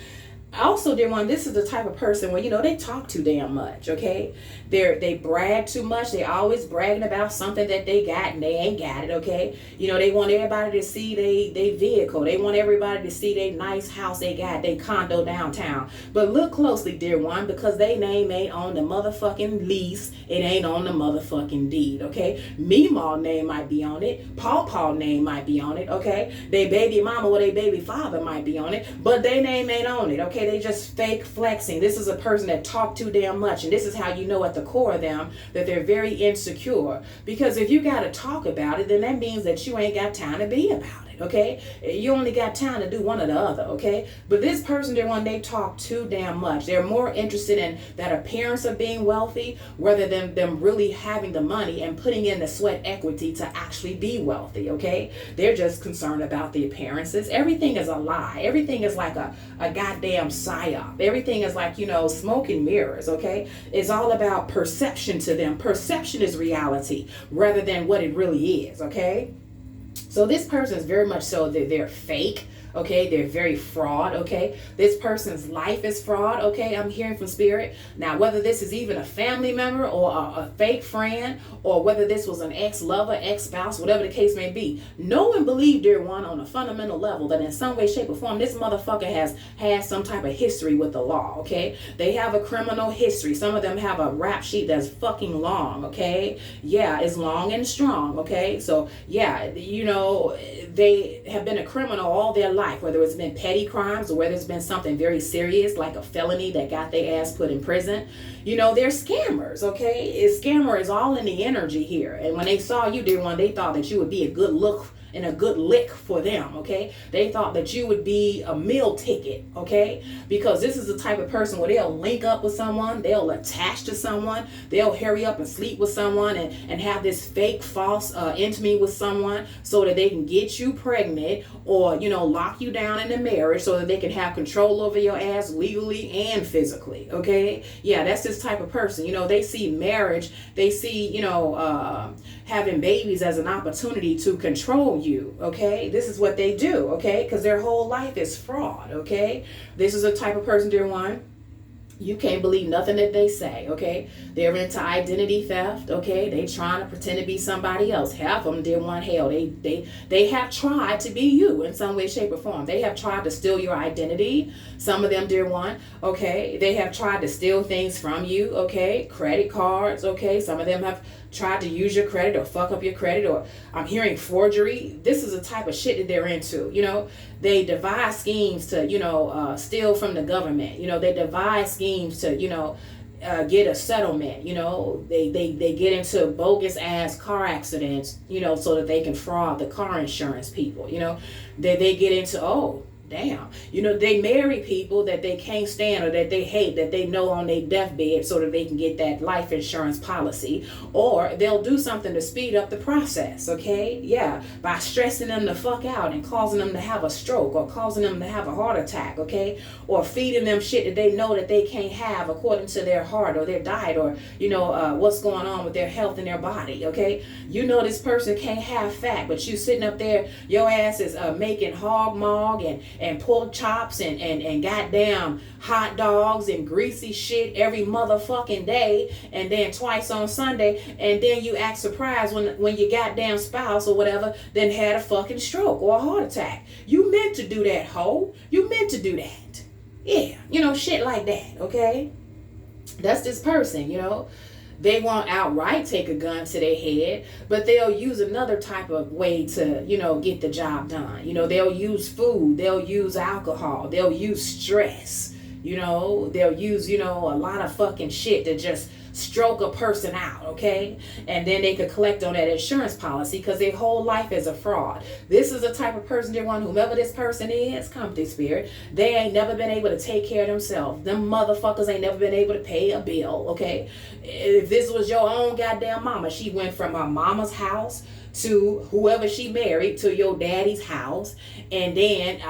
Also, dear one, this is the type of person where they talk too damn much. Okay, they brag too much. They always bragging about something that they got and they ain't got it. Okay, they want everybody to see they vehicle. They want everybody to see they nice house they got, they condo downtown. But look closely, dear one, because they name ain't on the motherfucking lease. It ain't on the motherfucking deed. Okay, Meemaw name might be on it. Paw name might be on it. Okay, they baby mama or they baby father might be on it, but they name ain't on it. Okay. They just fake flexing. This is a person that talk too damn much, and this is how you know at the core of them that they're very insecure. Because if you got to talk about it, then that means that you ain't got time to be about it. Okay, you only got time to do one or the other. Okay, but this person, they talk too damn much. They're more interested in that appearance of being wealthy rather than them really having the money and putting in the sweat equity to actually be wealthy. Okay, they're just concerned about the appearances. Everything is a lie. Everything is like a goddamn psyop. Everything is like smoke and mirrors. Okay, it's all about perception to them. Perception is reality rather than what it really is. Okay. So this person is very much so that they're fake. Okay, they're very fraud. Okay, this person's life is fraud. Okay, I'm hearing from spirit. Now, whether this is even a family member or a fake friend, or whether this was an ex-lover, ex-spouse, whatever the case may be, know and believe, dear one, on a fundamental level that in some way, shape, or form, this motherfucker has had some type of history with the law. Okay, they have a criminal history. Some of them have a rap sheet that's fucking long. Okay, yeah, it's long and strong. Okay, so yeah, they have been a criminal all their life, whether it's been petty crimes or whether it's been something very serious like a felony that got their ass put in prison. They're scammers. Okay, scammer is all in the energy here. And when they saw you, dear one, they thought that you would be a good look and a good lick for them. Okay, they thought that you would be a meal ticket. Okay, because this is the type of person where they'll link up with someone, they'll attach to someone, they'll hurry up and sleep with someone and have this fake false intimacy with someone so that they can get you pregnant or lock you down in a marriage so that they can have control over your ass legally and physically. Okay, yeah, that's this type of person. They see marriage, they see having babies as an opportunity to control you. Okay, this is what they do. Okay, because their whole life is fraud. Okay, this is a type of person, dear one, you can't believe nothing that they say. Okay, they're into identity theft. Okay, they trying to pretend to be somebody else. Half of them, dear one, hell, they have tried to be you in some way, shape, or form. They have tried to steal your identity. Some of them, dear one, okay, they have tried to steal things from you. Okay, credit cards. Okay, some of them have tried to use your credit or fuck up your credit, or I'm hearing forgery. This is the type of shit that they're into. They devise schemes to steal from the government. They devise schemes to get a settlement. They get into bogus ass car accidents, so that they can fraud the car insurance people. They get into, oh damn, they marry people that they can't stand or that they hate, that they know on their deathbed, so that they can get that life insurance policy. Or they'll do something to speed up the process, okay? Yeah, by stressing them the fuck out and causing them to have a stroke or causing them to have a heart attack, okay? Or feeding them shit that they know that they can't have according to their heart or their diet, or what's going on with their health and their body, okay? This person can't have fat, but you sitting up there, your ass is making hog mog and pork chops and goddamn hot dogs and greasy shit every motherfucking day, and then twice on Sunday, and then you act surprised when your goddamn spouse or whatever then had a fucking stroke or a heart attack. You meant to do that, hoe. You meant to do that. Yeah, shit like that, okay? That's this person, They won't outright take a gun to their head, but they'll use another type of way to, get the job done. They'll use food, they'll use alcohol, they'll use stress, they'll use, a lot of fucking shit to just stroke a person out, okay? And then they could collect on that insurance policy because their whole life is a fraud. This is the type of person, dear one, whomever this person is, come through spirit, they ain't never been able to take care of themselves. Them motherfuckers ain't never been able to pay a bill, okay? If this was your own goddamn mama, she went from her mama's house to whoever she married to your daddy's house, and then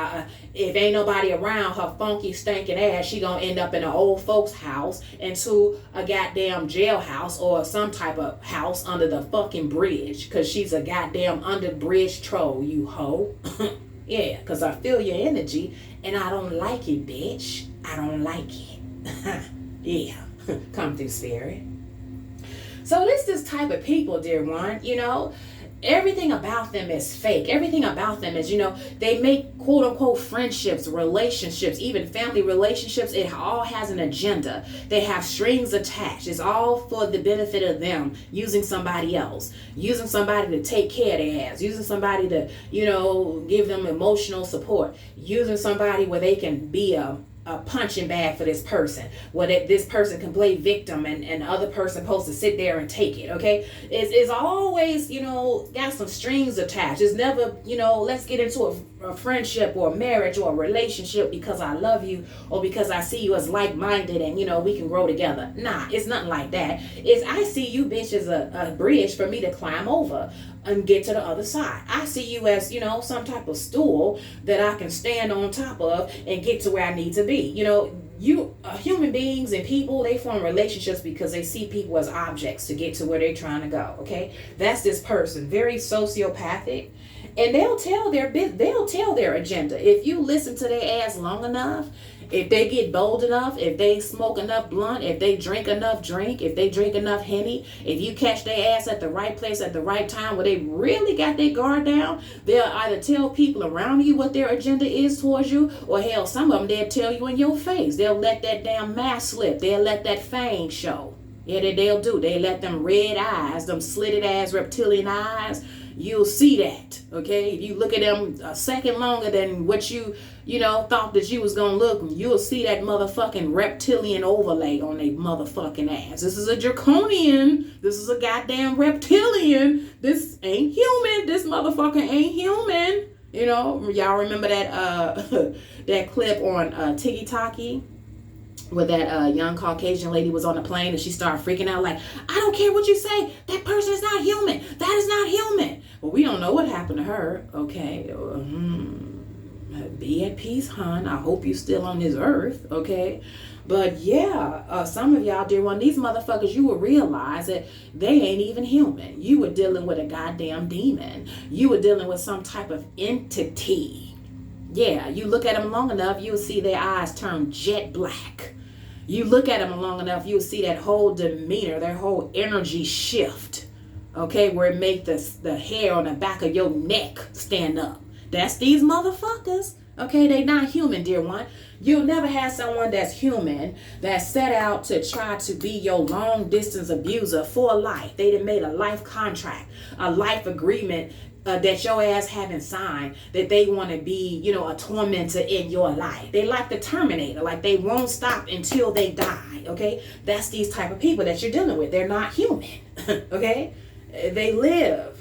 if ain't nobody around, her funky stinking ass, she gonna end up in an old folks house and to a goddamn jailhouse or some type of house under the fucking bridge, because she's a goddamn under bridge troll, you hoe. Yeah, because I feel your energy and I don't like it, bitch. I don't like it. Yeah, come through spirit. So this type of people, dear one, everything about them is fake. Everything about them is, they make quote unquote friendships, relationships, even family relationships. It all has an agenda. They have strings attached. It's all for the benefit of them, using somebody else, using somebody to take care of their ass, using somebody to, give them emotional support, using somebody where they can be a punching bag for this person, where this person can play victim and the other person supposed to sit there and take it, okay? It's always, got some strings attached. It's never, let's get into a friendship or a marriage or a relationship because I love you or because I see you as like-minded and, we can grow together. Nah, it's nothing like that. It's I see you, bitch, as a bridge for me to climb over and get to the other side. I see you as, some type of stool that I can stand on top of and get to where I need to be. Human beings and people, they form relationships because they see people as objects to get to where they're trying to go, okay? That's this person, very sociopathic, and they'll tell their agenda. If you listen to their ass long enough, if they get bold enough, if they smoke enough blunt, if they drink enough drink, if they drink enough Henny, if you catch their ass at the right place at the right time where they really got their guard down, they'll either tell people around you what their agenda is towards you, or hell, some of them, they'll tell you in your face. They'll let that damn mask slip. They'll let that fang show. Yeah, they'll do. They let them red eyes, them slitted ass reptilian eyes. You'll see that, okay? If you look at them a second longer than what you thought that you was gonna look, you'll see that motherfucking reptilian overlay on their motherfucking ass. This is a draconian. This is a goddamn reptilian. This ain't human. This motherfucker ain't human. Y'all remember that that clip on TikTok where that young Caucasian lady was on the plane and she started freaking out like, I don't care what you say, that person is not human. That is not human. Well, we don't know what happened to her. Okay. Be at peace, hon. I hope you're still on this earth. Okay. But yeah, some of y'all, dear one, these motherfuckers, you will realize that they ain't even human. You were dealing with a goddamn demon. You were dealing with some type of entity. Yeah, you look at them long enough, you'll see their eyes turn jet black. You look at them long enough, you'll see that whole demeanor, their whole energy shift. Okay, where it make the hair on the back of your neck stand up. That's these motherfuckers. Okay, they not human, dear one. You'll never have someone that's human that set out to try to be your long distance abuser for life. They done made a life contract, a life agreement that your ass haven't signed, that they want to be, a tormentor in your life. They like the Terminator, like they won't stop until they die, okay? That's these type of people that you're dealing with. They're not human, okay? They live,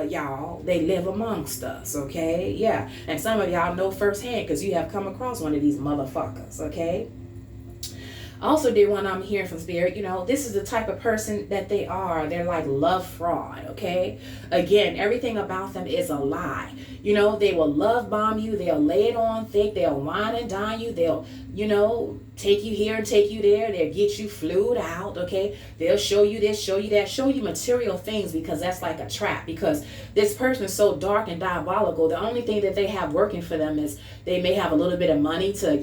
y'all. They live amongst us, okay? Yeah, and some of y'all know firsthand because you have come across one of these motherfuckers, okay? Also, dear one, I'm hearing from Spirit, this is the type of person that they are. They're like love fraud, okay? Again, everything about them is a lie. They will love bomb you. They'll lay it on thick. They'll wine and dine you. They'll, take you here and take you there. They'll get you flued out, okay? They'll show you this, show you that, show you material things because that's like a trap. Because this person is so dark and diabolical. The only thing that they have working for them is they may have a little bit of money to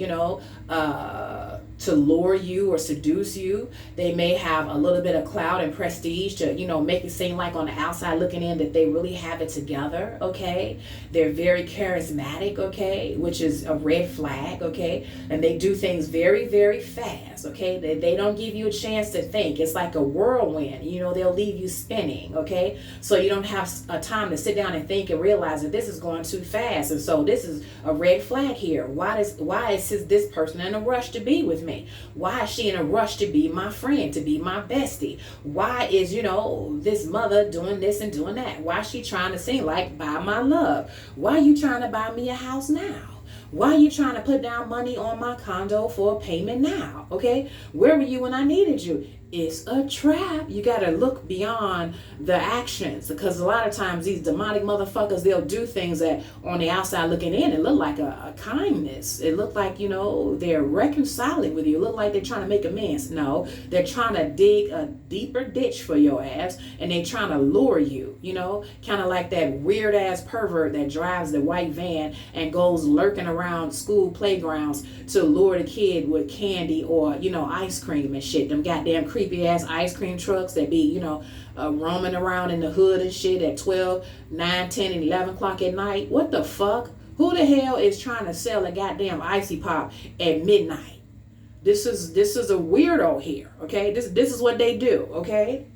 lure you or seduce you. They may have a little bit of clout and prestige to, make it seem like on the outside looking in that they really have it together, okay? They're very charismatic, okay, which is a red flag, okay? And they do things very, very fast, okay? They don't give you a chance to think. It's like a whirlwind, they'll leave you spinning, okay? So you don't have a time to sit down and think and realize that this is going too fast. And so this is a red flag here. Why is this person in a rush to be with me? Why is she in a rush to be my friend, to be my bestie? Why is, this mother doing this and doing that? Why is she trying to seem like buy my love? Why are you trying to buy me a house now? Why are you trying to put down money on my condo for a payment now? Okay? Where were you when I needed you? It's a trap. You got to look beyond the actions, because a lot of times these demonic motherfuckers, they'll do things that on the outside looking in, it look like a kindness. It look like, they're reconciling with you. It look like they're trying to make amends. No, they're trying to dig a deeper ditch for your ass, and they're trying to lure you, kind of like that weird ass pervert that drives the white van and goes lurking around school playgrounds to lure the kid with candy or, ice cream and shit. Them goddamn creepy ass ice cream trucks that be, roaming around in the hood and shit at 12, 9, 10, and 11 o'clock at night. What the fuck? Who the hell is trying to sell a goddamn icy pop at midnight? This is a weirdo here, okay? This is what they do, okay?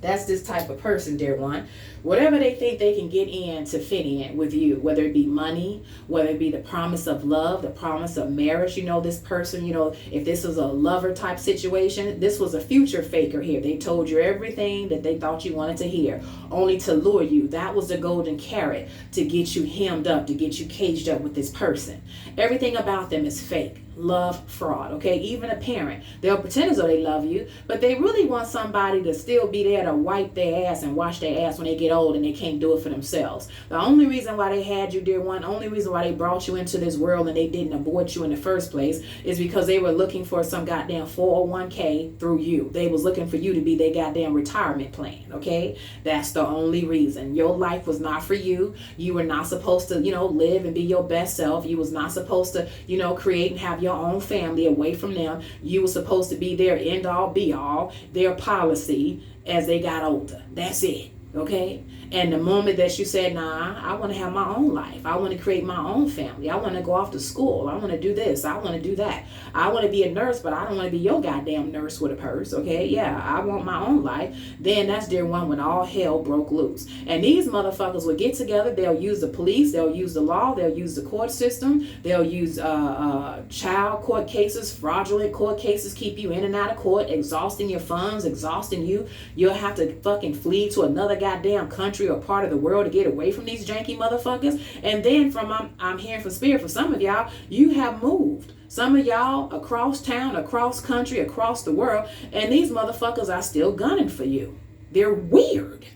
That's this type of person, dear one. Whatever they think they can get in to fit in with you, whether it be money, whether it be the promise of love, the promise of marriage. This person, if this was a lover type situation, this was a future faker here. They told you everything that they thought you wanted to hear, only to lure you. That was the golden carrot to get you hemmed up, to get you caged up with this person. Everything about them is fake. Love fraud, okay? Even a parent, they'll pretend as though they love you, but they really want somebody to still be there to wipe their ass and wash their ass when they get old and they can't do it for themselves. The only reason why they had you, dear one, only reason why they brought you into this world and they didn't abort you in the first place is because they were looking for some goddamn 401k through you. They was looking for you to be their goddamn retirement plan, okay? That's the only reason. Your life was not for you. You were not supposed to, live and be your best self. You was not supposed to, create and have your own family away from them. You were supposed to be their end all be all, their policy as they got older. That's it. Okay? And the moment that you said, nah, I want to have my own life. I want to create my own family. I want to go off to school. I want to do this. I want to do that. I want to be a nurse, but I don't want to be your goddamn nurse with a purse. Okay? Yeah, I want my own life. Then that's, dear one, when all hell broke loose. And these motherfuckers will get together. They'll use the police. They'll use the law. They'll use the court system. They'll use child court cases, fraudulent court cases, keep you in and out of court, exhausting your funds, exhausting you. You'll have to fucking flee to another goddamn country or part of the world to get away from these janky motherfuckers. And then I'm hearing from Spirit, for some of y'all, you have moved. Some of y'all across town, across country, across the world, and these motherfuckers are still gunning for you. They're weird.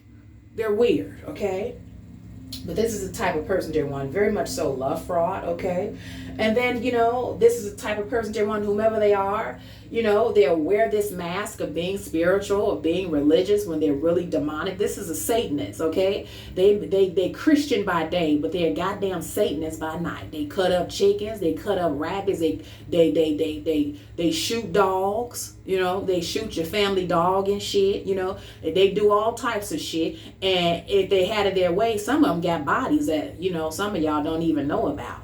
They're weird, okay? But this is the type of person, dear one, very much so love fraud, okay? And then, this is the type of person, dear one, whomever they are, they'll wear this mask of being spiritual, of being religious when they're really demonic. This is a Satanist, okay? They Christian by day, but they're goddamn Satanists by night. They cut up chickens, they cut up rabbits, they shoot dogs, they shoot your family dog and shit, they do all types of shit. And if they had it their way, some of them got bodies that, some of y'all don't even know about.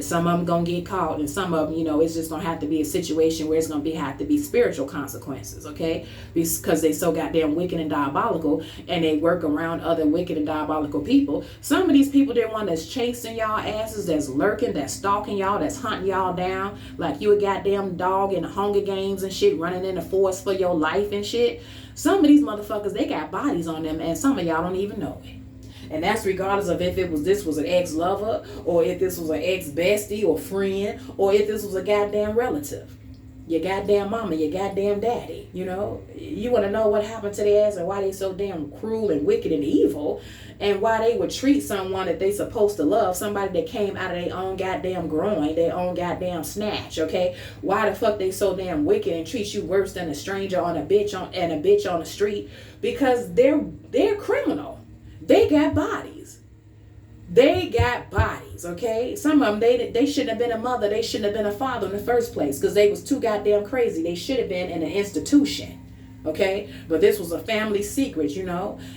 Some of them gonna get caught, and some of them, it's just gonna have to be a situation where it's gonna have to be spiritual consequences, okay? Because they so goddamn wicked and diabolical, and they work around other wicked and diabolical people. Some of these people, they're one that's chasing y'all asses, that's lurking, that's stalking y'all, that's hunting y'all down like you a goddamn dog in the Hunger Games and shit, running in the forest for your life and shit. Some of these motherfuckers, they got bodies on them, and some of y'all don't even know it. And that's regardless of if this was an ex-lover, or if this was an ex-bestie or friend, or if this was a goddamn relative. Your goddamn mama, your goddamn daddy, You want to know what happened to their ass and why they so damn cruel and wicked and evil, and why they would treat someone that they supposed to love, somebody that came out of their own goddamn groin, their own goddamn snatch, okay? Why the fuck they so damn wicked and treat you worse than a stranger on a bitch on the street? Because they're criminal. They got bodies. Okay? Some of them, they shouldn't have been a mother. They shouldn't have been a father in the first place because they was too goddamn crazy. They should have been in an institution. Okay? But this was a family secret,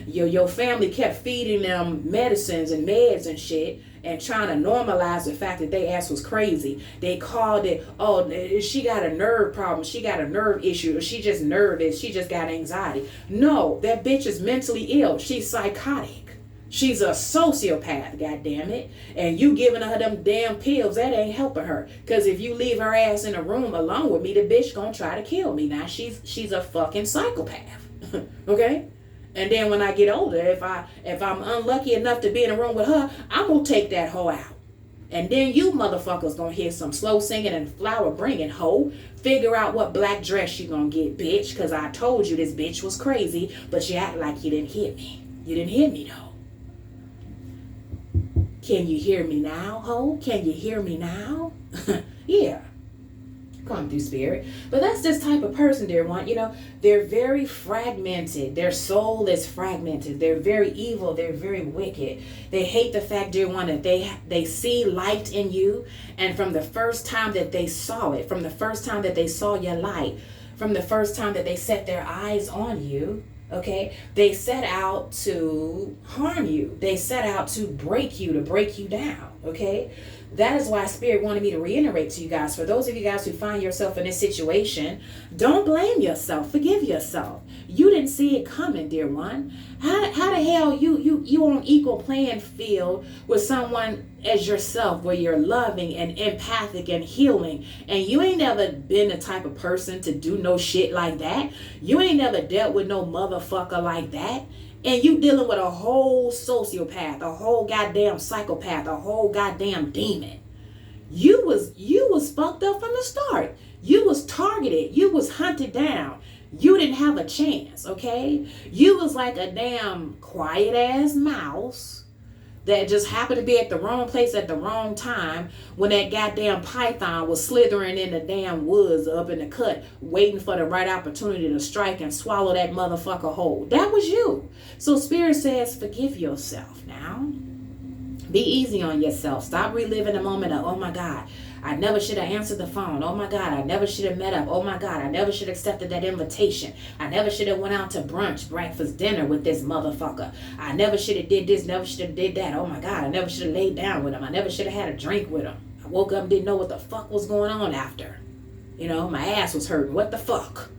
Your family kept feeding them medicines and meds and shit and trying to normalize the fact that their ass was crazy. They called it, oh, she got a nerve problem. She got a nerve issue. Or she just nervous. She just got anxiety. No, that bitch is mentally ill. She's psychotic. She's a sociopath, goddammit. And you giving her them damn pills, that ain't helping her. Because if you leave her ass in a room alone with me, the bitch gonna try to kill me. Now, she's a fucking psychopath. Okay? And then when I get older, if I'm unlucky enough to be in a room with her, I'm gonna take that hoe out. And then you motherfuckers gonna hear some slow singing and flower bringing hoe. Figure out what black dress you gonna get, bitch. Because I told you this bitch was crazy, but you act like you didn't hear me. You didn't hear me, though. Can you hear me now, ho? Can you hear me now? Yeah. Come through, spirit. But that's this type of person, dear one. They're very fragmented. Their soul is fragmented. They're very evil. They're very wicked. They hate the fact, dear one, that they see light in you. And from the first time that they saw it, from the first time that they saw your light, from the first time that they set their eyes on you, okay, they set out to harm you. They set out to break you down, okay? That is why Spirit wanted me to reiterate to you guys, for those of you guys who find yourself in this situation, don't blame yourself. Forgive yourself. You didn't see it coming, dear one. How the hell you on equal playing field with someone as yourself, where you're loving and empathic and healing, and you ain't never been the type of person to do no shit like that. You ain't never dealt with no motherfucker like that. And you dealing with a whole sociopath, a whole goddamn psychopath, a whole goddamn demon. You was fucked up from the start. You was targeted. You was hunted down. You didn't have a chance, okay? You was like a damn quiet ass mouse that just happened to be at the wrong place at the wrong time when that goddamn python was slithering in the damn woods up in the cut, waiting for the right opportunity to strike and swallow that motherfucker whole. That was you. So Spirit says, forgive yourself now. Be easy on yourself. Stop reliving the moment of, oh my God, I never should have answered the phone. Oh my God, I never should have met up. Oh my God, I never should have accepted that invitation. I never should have went out to brunch, breakfast, dinner with this motherfucker. I never should have did this, never should have did that. Oh my God, I never should have laid down with him. I never should have had a drink with him. I woke up and didn't know what the fuck was going on after. My ass was hurting. What the fuck?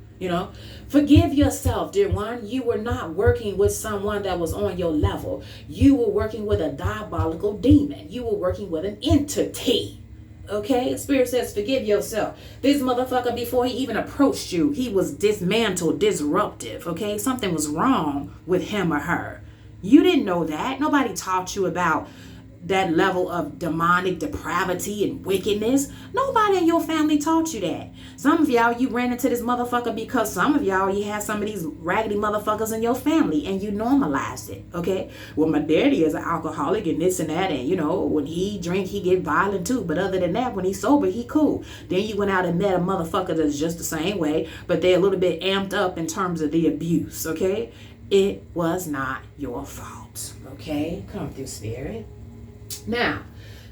Forgive yourself, dear one. You were not working with someone that was on your level. You were working with a diabolical demon. You were working with an entity. Okay? Spirit says, forgive yourself. This motherfucker, before he even approached you, he was dismantled, disruptive. Okay? Something was wrong with him or her. You didn't know that. Nobody taught you about that level of demonic depravity and wickedness. Nobody in your family taught you that. Some of y'all, you ran into this motherfucker because some of y'all, you had some of these raggedy motherfuckers in your family and you normalized it, okay? Well, my daddy is an alcoholic and this and that, and when he drink, he get violent too. But other than that, when he's sober, he cool. Then you went out and met a motherfucker that's just the same way, but they're a little bit amped up in terms of the abuse, okay? It was not your fault, okay? Come through, Spirit. Now,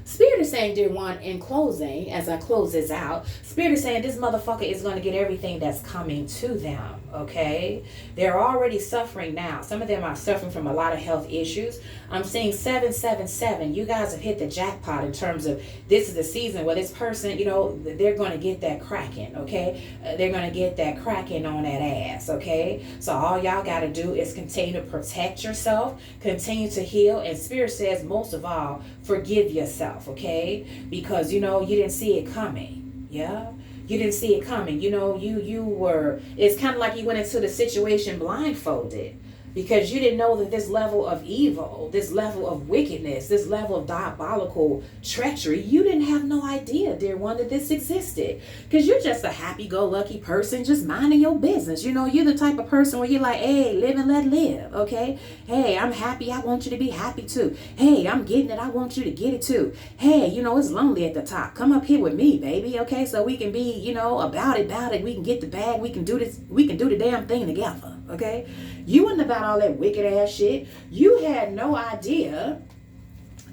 Spirit is saying, dear one, in closing, as I close this out, Spirit is saying this motherfucker is going to get everything that's coming to them, okay? They're already suffering now. Some of them are suffering from a lot of health issues. I'm seeing 777. You guys have hit the jackpot in terms of this is the season where this person, you know, they're going to get that cracking, okay? They're going to get that cracking on that ass, okay? So all y'all got to do is continue to protect yourself, continue to heal, and Spirit says, most of all, forgive yourself, okay? Because, you know, you didn't see it coming, yeah? You didn't see it coming. You know, you were, it's kind of like you went into the situation blindfolded, because you didn't know that this level of evil, this level of wickedness, this level of diabolical treachery, you didn't have no idea, dear one, that this existed. Because you're just a happy-go-lucky person just minding your business. You know, you're the type of person where you're like, hey, live and let live, okay? Hey, I'm happy. I want you to be happy too. Hey, I'm getting it. I want you to get it too. Hey, you know, it's lonely at the top. Come up here with me, baby, okay? So we can be, you know, about it. We can get the bag. We can do this. We can do the damn thing together, okay? You wasn't about all that wicked ass shit. You had no idea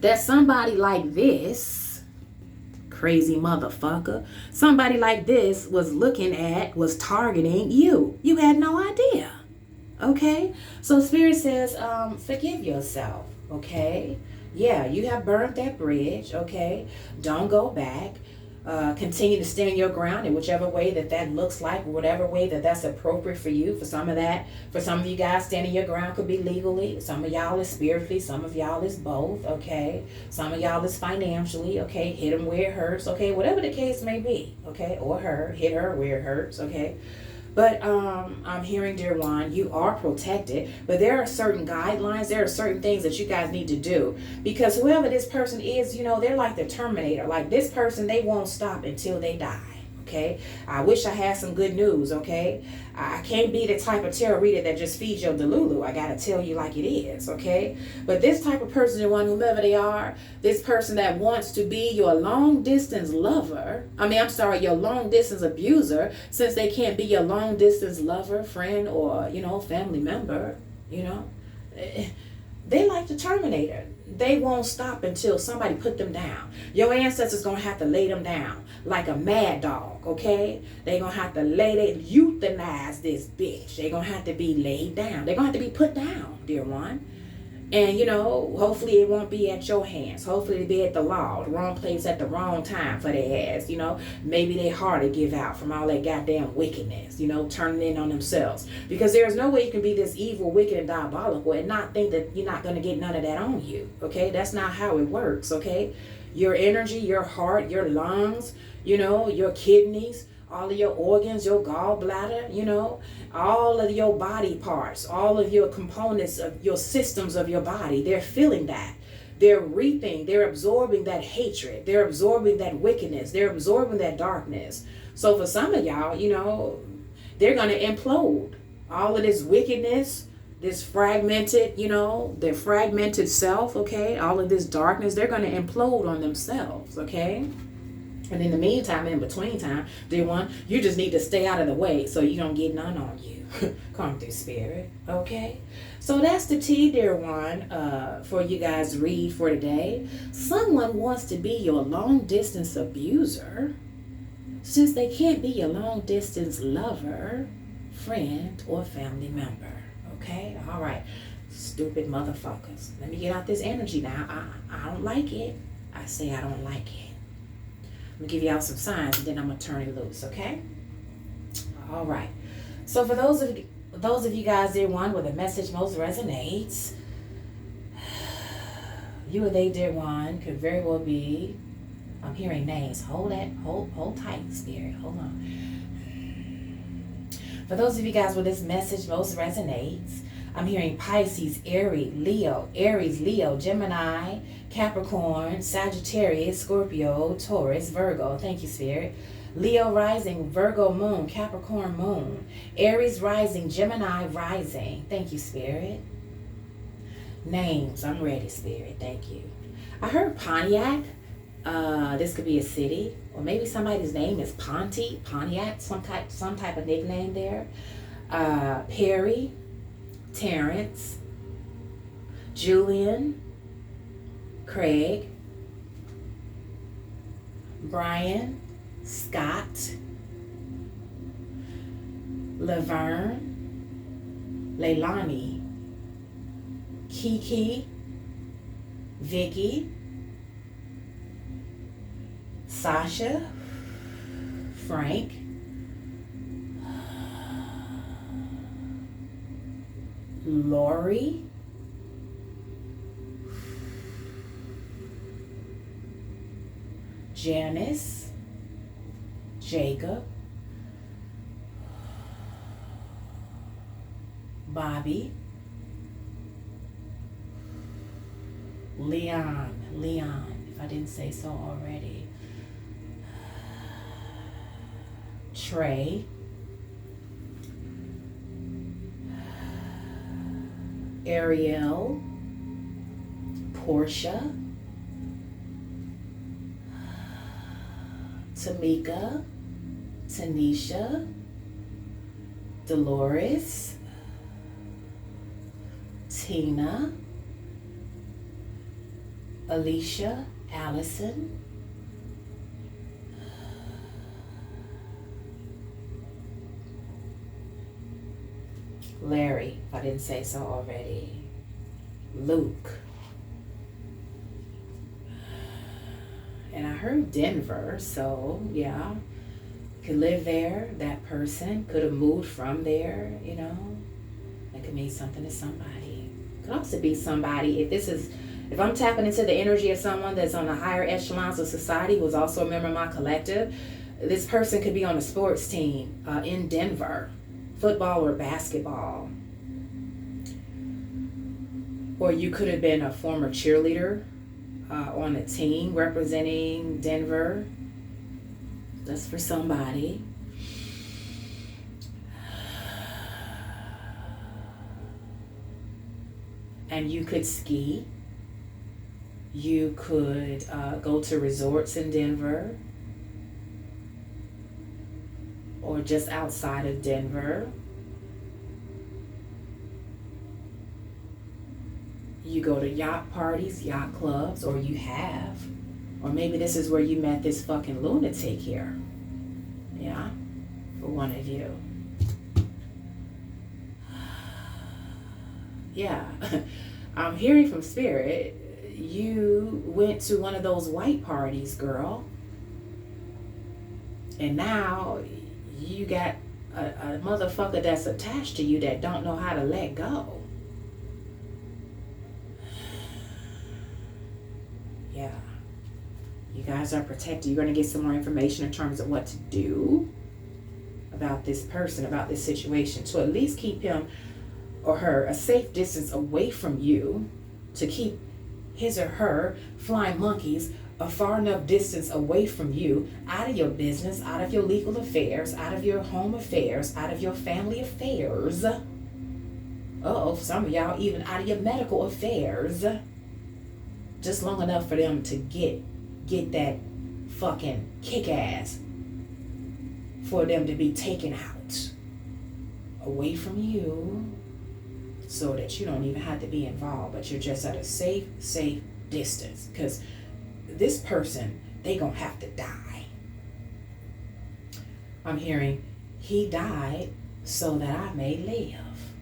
that somebody like this, crazy motherfucker, somebody like this was targeting you. You had no idea. Okay? So Spirit says, forgive yourself. Okay? Yeah, you have burned that bridge. Okay? Don't go back. Continue to stand your ground in whichever way that looks like, whatever way that's appropriate for you. For some of you guys, standing your ground could be legally. Some of y'all is spiritually. Some of y'all is both, okay? Some of y'all is financially, okay? Hit them where it hurts, okay? Whatever the case may be, okay? Or hit her where it hurts, okay? But I'm hearing, dear one, you are protected, but there are certain guidelines, there are certain things that you guys need to do, because whoever this person is, you know, they're like the Terminator. Like this person, they won't stop until they die. Okay, I wish I had some good news. Okay, I can't be the type of tarot reader that just feeds your delulu. I gotta tell you like it is. Okay, but this type of person, the one, whomever they are, this person that wants to be your long distance lover. Your long distance abuser, since they can't be your long distance lover, friend, or family member. They like the Terminator. They won't stop until somebody put them down. Your ancestors gonna have to lay them down like a mad dog, okay? They gonna have to euthanize this bitch. They gonna have to be laid down. They gonna have to be put down, dear one. And, hopefully it won't be at your hands. Hopefully it'll be at the law, the wrong place at the wrong time for their ass, Maybe they hard to give out from all that goddamn wickedness, turning in on themselves. Because there's no way you can be this evil, wicked, and diabolical and not think that you're not going to get none of that on you, okay? That's not how it works, okay? Your energy, your heart, your lungs, your kidneys, all of your organs, your gallbladder, all of your body parts, all of your components of your systems of your body, they're feeling that. They're reaping, they're absorbing that hatred, they're absorbing that wickedness, they're absorbing that darkness. So for some of y'all, they're going to implode. All of this wickedness, this fragmented, their fragmented self, okay? All of this darkness, they're going to implode on themselves, okay? And in the meantime, in between time, dear one, you just need to stay out of the way so you don't get none on you. Come through, Spirit. Okay? So that's the tea, dear one, for you guys read for today. Someone wants to be your long-distance abuser since they can't be your long-distance lover, friend, or family member. Okay? All right. Stupid motherfuckers. Let me get out this energy now. I don't like it. I say I don't like it. I'm going to give y'all some signs and then I'm going to turn it loose, okay? All right. So for those of you guys, dear one, where the message most resonates, you or they, dear one, could very well be, I'm hearing names. Hold tight, Spirit. Hold on. For those of you guys where this message most resonates, I'm hearing Pisces, Aries, Leo, Gemini, Capricorn, Sagittarius, Scorpio, Taurus, Virgo. Thank you, Spirit. Leo rising, Virgo moon, Capricorn moon, Aries rising, Gemini rising. Thank you, Spirit. Names. I'm ready, Spirit. Thank you. I heard Pontiac. This could be a city, or maybe somebody's name is Pontiac, some type of nickname there. Perry, Terrence, Julian, Craig, Brian, Scott, Laverne, Leilani, Kiki, Vicky, Sasha, Frank, Lori, Janice, Jacob, Bobby, Leon, if I didn't say so already, Trey, Ariel, Portia, Tamika, Tanisha, Dolores, Tina, Alicia, Allison, Larry, if I didn't say so already, Luke, and I heard Denver, so yeah, could live there. That person could have moved from there, you know. That could mean something to somebody. Could also be somebody, if I'm tapping into the energy of someone that's on the higher echelons of society, who's also a member of my collective, this person could be on a sports team in Denver, football or basketball. Or you could have been a former cheerleader on a team representing Denver. That's for somebody. And you could ski. You could go to resorts in Denver or just outside of Denver. You go to yacht parties, yacht clubs, or you have. Or maybe this is where you met this fucking lunatic here. Yeah, for one of you. Yeah, I'm hearing from spirit. You went to one of those white parties, girl. And now you got a motherfucker that's attached to you that don't know how to let go. Yeah. You guys are protected. You're going to get some more information in terms of what to do about this person, about this situation, to at least keep him or her a safe distance away from you, to keep his or her flying monkeys a far enough distance away from you, out of your business, out of your legal affairs, out of your home affairs, out of your family affairs. Some of y'all even out of your medical affairs. Just long enough for them to get that fucking kick ass, for them to be taken out away from you, so that you don't even have to be involved, but you're just at a safe distance. Because this person, they gonna have to die. I'm hearing, he died so that I may live.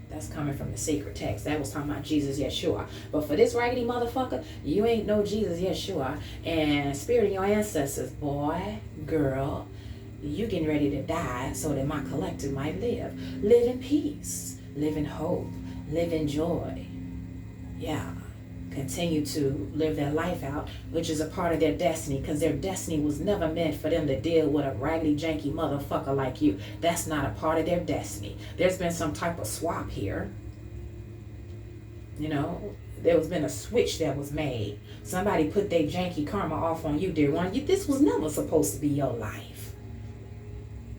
That's coming from the sacred text. That was talking about Jesus Yeshua. But for this raggedy motherfucker, you ain't no Jesus Yeshua. And spirit of your ancestors, boy, girl, you getting ready to die so that my collective might live. Live in peace. Live in hope. Live in joy. Yeah. Continue to live their life out, which is a part of their destiny, because their destiny was never meant for them to deal with a raggedy, janky motherfucker like you. That's not a part of their destiny. There's been some type of swap here. You know, there's been a switch that was made. Somebody put their janky karma off on you, dear one. This was never supposed to be your life.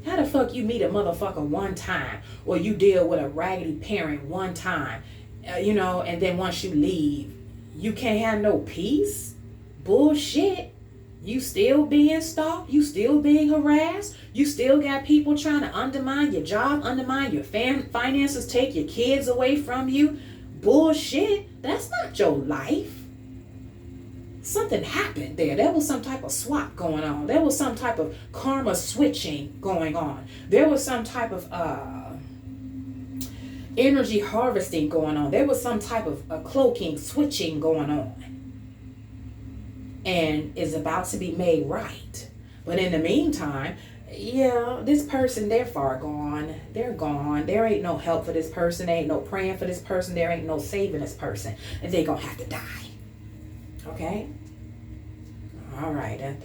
How the fuck you meet a motherfucker one time, or you deal with a raggedy parent one time, and then once you leave, you can't have no peace? Bullshit. You still being stalked. You still being harassed. You still got people trying to undermine your job, undermine your finances, take your kids away from you. Bullshit. That's not your life. something happened there. There was some type of swap going on. There was some type of karma switching going on. There was some type of energy harvesting going on. There was some type of cloaking, switching going on. And is about to be made right. But in the meantime, yeah, this person, they're far gone. They're gone. There ain't no help for this person. There ain't no praying for this person. There ain't no saving this person. And they're going to have to die. Okay? All right.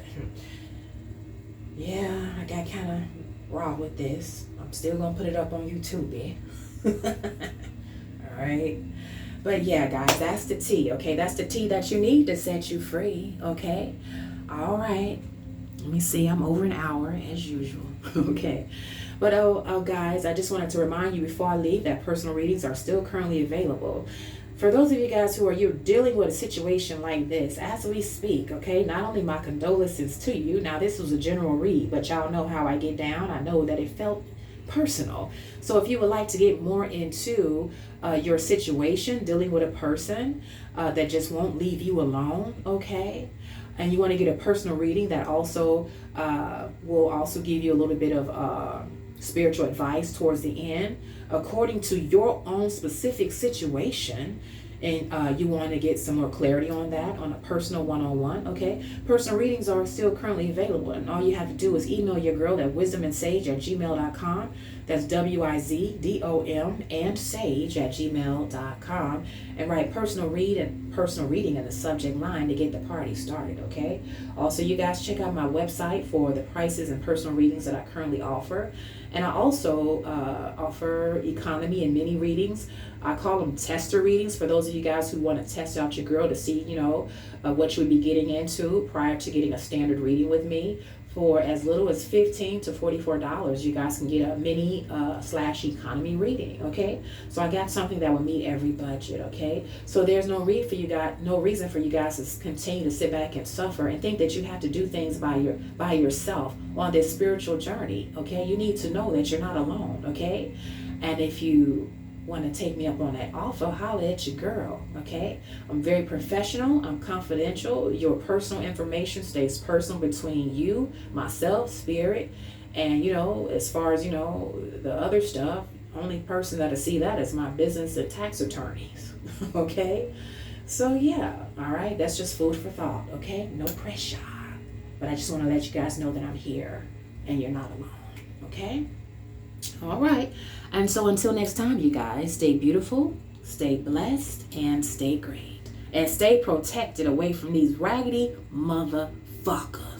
Yeah, I got kind of raw with this. I'm still going to put it up on YouTube. All right. But yeah, guys, that's the tea. Okay? That's the tea that you need to set you free. Okay? All right. Let me see, I'm over an hour as usual. Okay. But guys, I just wanted to remind you before I leave that personal readings are still currently available. For those of you guys who are you're dealing with a situation like this as we speak, okay, not only my condolences to you. Now, this was a general read, but y'all know how I get down. I know that it felt personal. So if you would like to get more into your situation, dealing with a person that just won't leave you alone, okay, and you want to get a personal reading that also will also give you a little bit of spiritual advice towards the end according to your own specific situation, and you want to get some more clarity on that on a personal one-on-one, okay, personal readings are still currently available, and all you have to do is email your girl at WizdomandSage@gmail.com. That's WIZDOM and sage@gmail.com, and write personal reading in the subject line to get the party started, okay? Also, you guys check out my website for the prices and personal readings that I currently offer. And I also offer economy and mini readings. I call them tester readings for those of you guys who want to test out your girl to see, you know, what you would be getting into prior to getting a standard reading with me. For as little as $15 to $44, you guys can get a mini / economy reading, okay? So I got something that will meet every budget, okay? So there's no reason for you guys to continue to sit back and suffer and think that you have to do things by yourself on this spiritual journey, okay? You need to know that you're not alone, okay? And if you want to take me up on that offer, holler at your girl, okay? I'm very professional. I'm confidential. Your personal information stays personal between you, myself, spirit, and, you know, as far as, you know, the other stuff, only person that'll see that is my business and tax attorneys, okay? So, yeah, all right, that's just food for thought, okay? No pressure. But I just want to let you guys know that I'm here and you're not alone, okay? All right. And so until next time, you guys, stay beautiful, stay blessed, and stay great. And stay protected away from these raggedy motherfuckers.